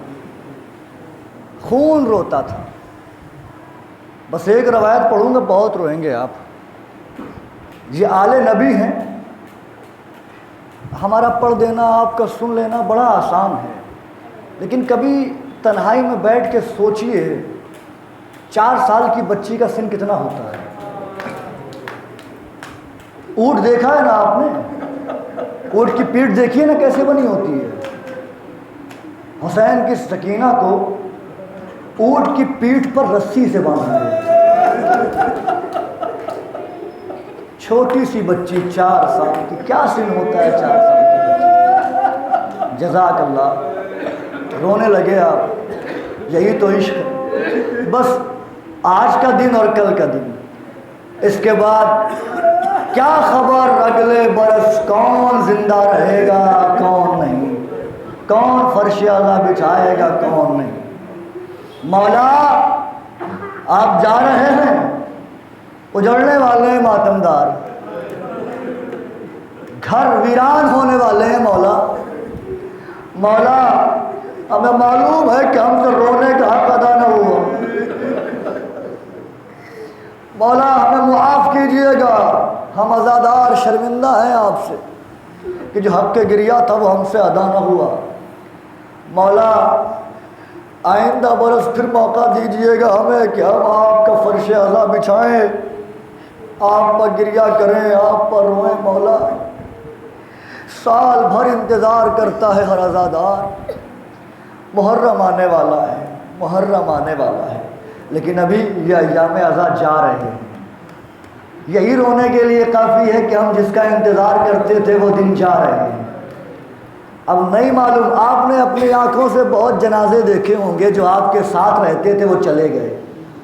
خون روتا تھا. بس ایک روایت پڑھوں گا، بہت روئیں گے آپ. یہ آل نبی ہیں، ہمارا پڑھ دینا آپ کا سن لینا بڑا آسان ہے، لیکن کبھی تنہائی میں بیٹھ کے سوچئے 4 سال کی بچی کا سن کتنا ہوتا ہے. اونٹ دیکھا ہے نا آپ نے؟ اونٹ کی پیٹھ دیکھیے نا کیسے بنی ہوتی ہے. حسین کی سکینہ کو اونٹ کی پیٹھ پر رسی سے باندھا ہے. چھوٹی سی بچی 4 سال کی، کیا سن ہوتا ہے 4 سال کی بچی. جزاک اللہ. رونے لگے آپ، یہی تو عشق ہے. بس آج کا دن اور کل کا دن، اس کے بعد کیا خبر اگلے برس کون زندہ رہے گا کون نہیں، کون فرش اعلیٰ بچھائے گا کون نہیں. مولا آپ جا رہے ہیں، اجڑنے والے ہیں ماتمدار، گھر ویران ہونے والے ہیں. مولا ہمیں معلوم ہے کہ ہم سے رونے کا حق ادا نہ ہوا. مولا ہمیں معاف کیجئے گا، ہم عزادار شرمندہ ہیں آپ سے کہ جو حق گریہ تھا وہ ہم سے ادا نہ ہوا. مولا آئندہ برس پھر موقع دیجئے گا ہمیں کہ ہم آپ کا فرش اعلیٰ بچھائیں، آپ پر گریہ کریں، آپ پر روئیں. مولا سال بھر انتظار کرتا ہے ہر عزادار، محرم آنے والا ہے، محرم آنے والا ہے، لیکن ابھی یہ ایام عزا جا رہے ہیں. یہی رونے کے لیے کافی ہے کہ ہم جس کا انتظار کرتے تھے وہ دن جا رہے ہیں. اب نہیں معلوم، آپ نے اپنی آنکھوں سے بہت جنازے دیکھے ہوں گے، جو آپ کے ساتھ رہتے تھے وہ چلے گئے،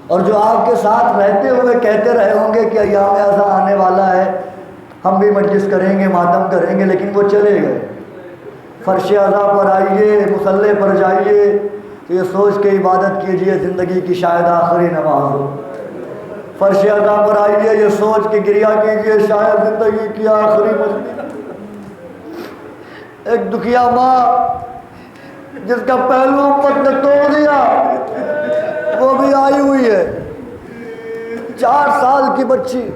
اور جو آپ کے ساتھ رہتے ہوئے کہتے رہے ہوں گے کہ ایام عزا آنے والا ہے، ہم بھی مجلس کریں گے، ماتم کریں گے، لیکن وہ چلے گئے. فرش عزا پر آئیے، مصلے پر جائیے تو یہ سوچ کے عبادت کیجئے زندگی کی شاید آخری نماز ہو. فرش عزا پر آئیے، یہ سوچ کے گریہ کیجئے شاید زندگی کی آخری مجلس. ایک دکھیا ماں جس کا پہلو امت نے توڑ دیا وہ بھی آئی ہوئی ہے. 4 سال کی بچی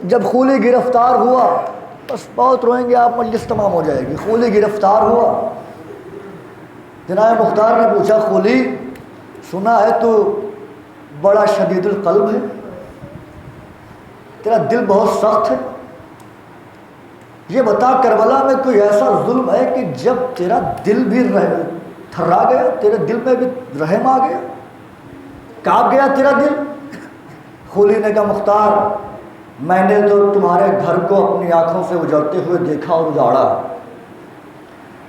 جب خولی گرفتار ہوا، بس بہت روئیں گے آپ، مجلس تمام ہو جائے گی. خولی گرفتار ہوا، جناب مختار نے پوچھا خولی سنا ہے تو بڑا شدید القلب ہے، تیرا دل بہت سخت ہے، یہ بتا کربلا میں کوئی ایسا ظلم ہے کہ جب تیرا دل بھی تھرا گیا، تیرے دل میں بھی رحم آ گیا، کانپ گیا تیرا دل؟ خولی نے کہا مختار میں نے تو تمہارے گھر کو اپنی آنکھوں سے اجڑتے ہوئے دیکھا اور اجاڑا.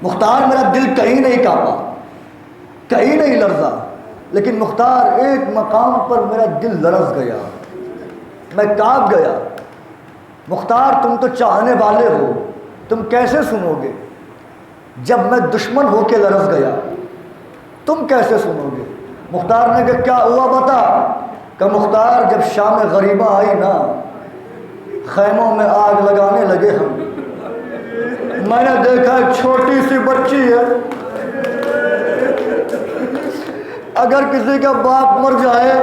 مختار میرا دل کہیں نہیں کانپا، کہیں نہیں لرزا، لیکن مختار ایک مقام پر میرا دل لرز گیا، میں کانپ گیا. مختار تم تو چاہنے والے ہو، تم کیسے سنو گے؟ جب میں دشمن ہو کے لرز گیا تم کیسے سنو گے؟ مختار نے کہا کیا ہوا بتا. کہ مختار جب شام غریبہ آئی نا، خیموں میں آگ لگانے لگے ہم، میں نے دیکھا ایک چھوٹی سی بچی ہے، اگر کسی کا باپ مر جائے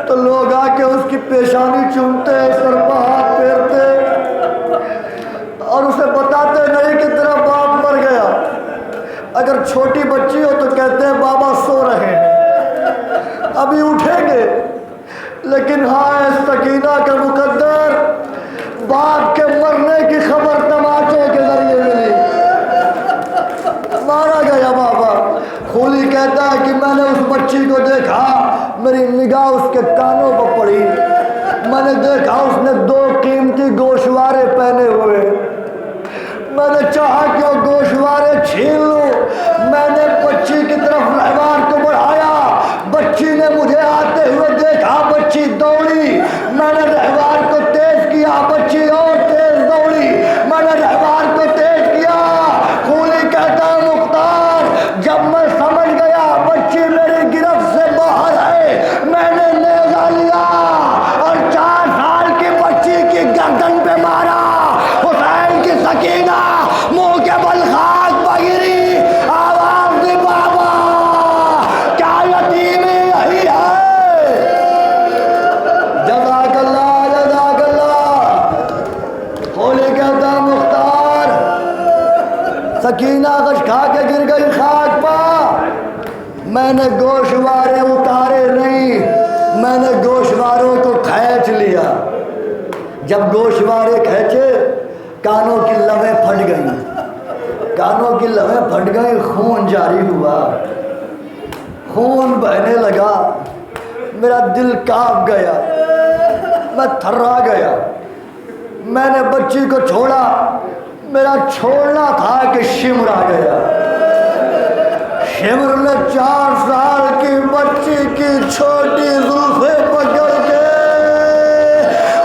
تو لوگ آ کے اس کی پیشانی چومتے، سر پہ ہاتھ پھیرتے اور اسے بتاتے نہیں کہ تیرا باپ مر گیا. اگر چھوٹی بچی ہو تو کہتے ہیں بابا سو رہے ہیں، ابھی اٹھیں گے. لیکن ہائے سکینہ کا مقدر، باپ کے مرنے کی خبر تماچے کے ذریعے ملی، مارا گیا بابا. خولی کہتا ہے کہ میں نے اس بچی کو دیکھا، میری نگاہ اس کے کانوں پر پڑی، میں نے دیکھا اس نے 2 قیمتی گوشوارے پہنے ہوئے، میں نے چاہا کہ وہ گوشوارے چھین لوں. میں نے بچی کی طرف رہوار کو بڑھایا، بچی نے مجھے آتے ہوئے دیکھا، بچی دوڑی، میں نے رہوار کو تیز کیا، بچی اور تیز دوڑی، میں نے رہوار کو تیز کیا. خولی کہتا مختار جب میں سمجھ گیا بچی میری گرفت سے باہر ہے، میں نے نیزہ لیا اور 4 سال کی بچی کی گردن پہ مارا. حسین کی سکینہ منہ کے بل خاک بگری، آواز دی بابا کیا یتیمی یہی ہے؟ جزاک اللہ جزاک اللہ. خولی کہتا مختار سکینہ غش کھا کے گر گئی خاک پا، میں نے گوشوارے اتارے نہیں، میں نے گوشواروں کو کھینچ لیا. جب گوشوارے کھینچے کانوں کی لویں پھٹ گئیں، کانوں کی لویں پھٹ گئیں، خون جاری ہوا، خون بہنے لگا، میرا دل کانپ گیا، میں تھرا گیا. میں نے بچی کو چھوڑا، میرا چھوڑنا تھا کہ شمر آ گیا. شمر نے 4 سال کی بچی کی چھوٹی زلفیں پکڑ کے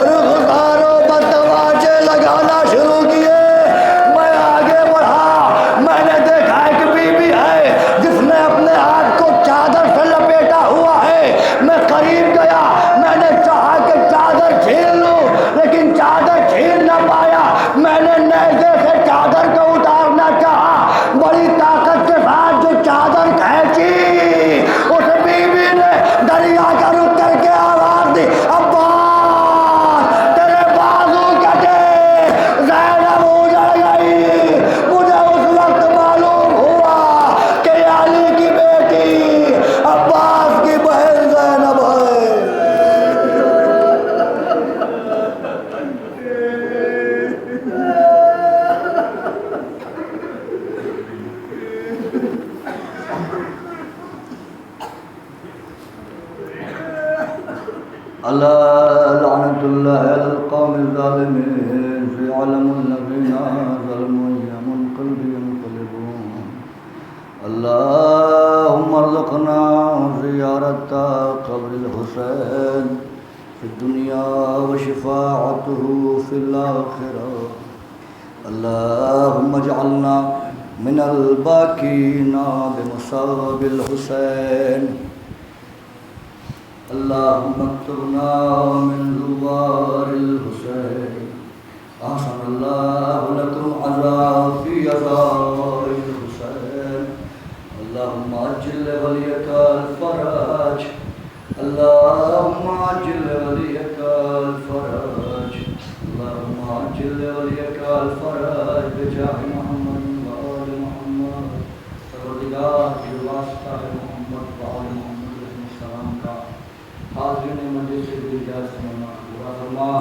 رخساروں پر تماچے لگانا شروع کیے. میں آگے بڑھا، میں نے دیکھا ایک بی بی ہے جس نے اپنے ہاتھ کو چادر سے لپیٹا ہوا ہے. میں قریب گیا، میں نے چاہا کہ چادر چھین لوں لیکن چادر چھین نہ پایا. میں نے نیزے سے چادر کو اتارنا چاہا، بڑی طاقت کے ساتھ جو چادر کھینچی اس بی بی نے دریا کا رخ کر کے آواز دی عباس تیرے بازو کٹے، زینب اجڑ گئی. مجھے اس وقت معلوم ہوا کہ علی کی بیٹی عباس کی بہن زینب ہے. اللہ لعنت اللہ علی القوم الظالمین فیعلم الذین ظلموا ايام القلب ينقلبون. اللهم ارزقنا زیارت قبر الحسین فی الدنیا وشفاعته فی الآخرہ. اللهم اجعلنا من الباکین بمصاب الحسین. اللهم اكتبنا من زوار الحسين. أحسن الله لكم عزاء في عزاء الحسين اللهم عجل لوليك الفرج اللهم عجل لوليك الفرج اللهم عجل لوليك الفرج بجاه محمد وآل محمد پروردگار کے واسطہ محمد وآل محمد علیہ السلام کا حاضرین مجلس سے دل جائے سننا پورا فرما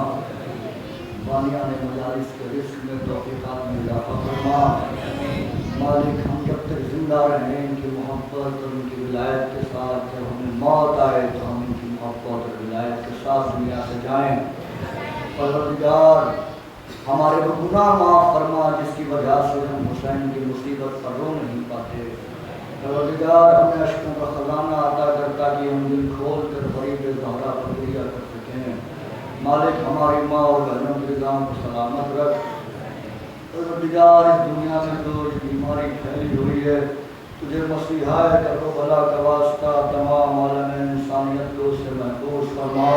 بانیان مجالس کے رزق میں توفیقات میں اضافہ فرما مالک ہم جب تک زندہ رہیں ان کی محبت اور ان کی ولایت کے ساتھ جب ہمیں موت آئے تو ہم ان کی محبت اور ولایت کے ساتھ دنیا سے جائیں پروردگار ہمارے وہ گناہ معاف فرما جس کی وجہ سے ہم حسین کی مصیبت پر رو نہیں پاتے پروردگار ہمیں اشکوں کا خزانہ عطا کرتا کہ ہم دل کھول کر غریب زہرا پر گریا کر سکیں مالک ہماری ماں اور بہنوں کے نظام کو سلامت رکھ پروردگار اس دنیا میں جو بیماری پھیلی ہوئی ہے تجھے مسیحا کرو بھلا کا واسطہ تمام عالم انسانیت کو اس سے محفوظ فرما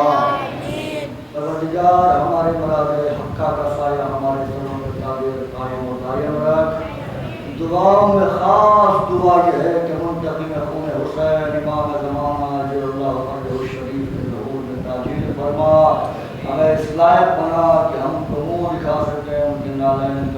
پروردگار ہمارے مراد حقہ کا سایہ ہمارے سروں کے قابل قائم و دائم رکھ دعاؤں میں خاص دعا یہ ہے کہ منتقم خون حسین امام زمانہ اجل اللہ فرجہ الشریف کے ظہور میں تاجیل فرما ہمیں اس لائق بنا کہ ہم کو منہ دکھا سکیں ان کے نالین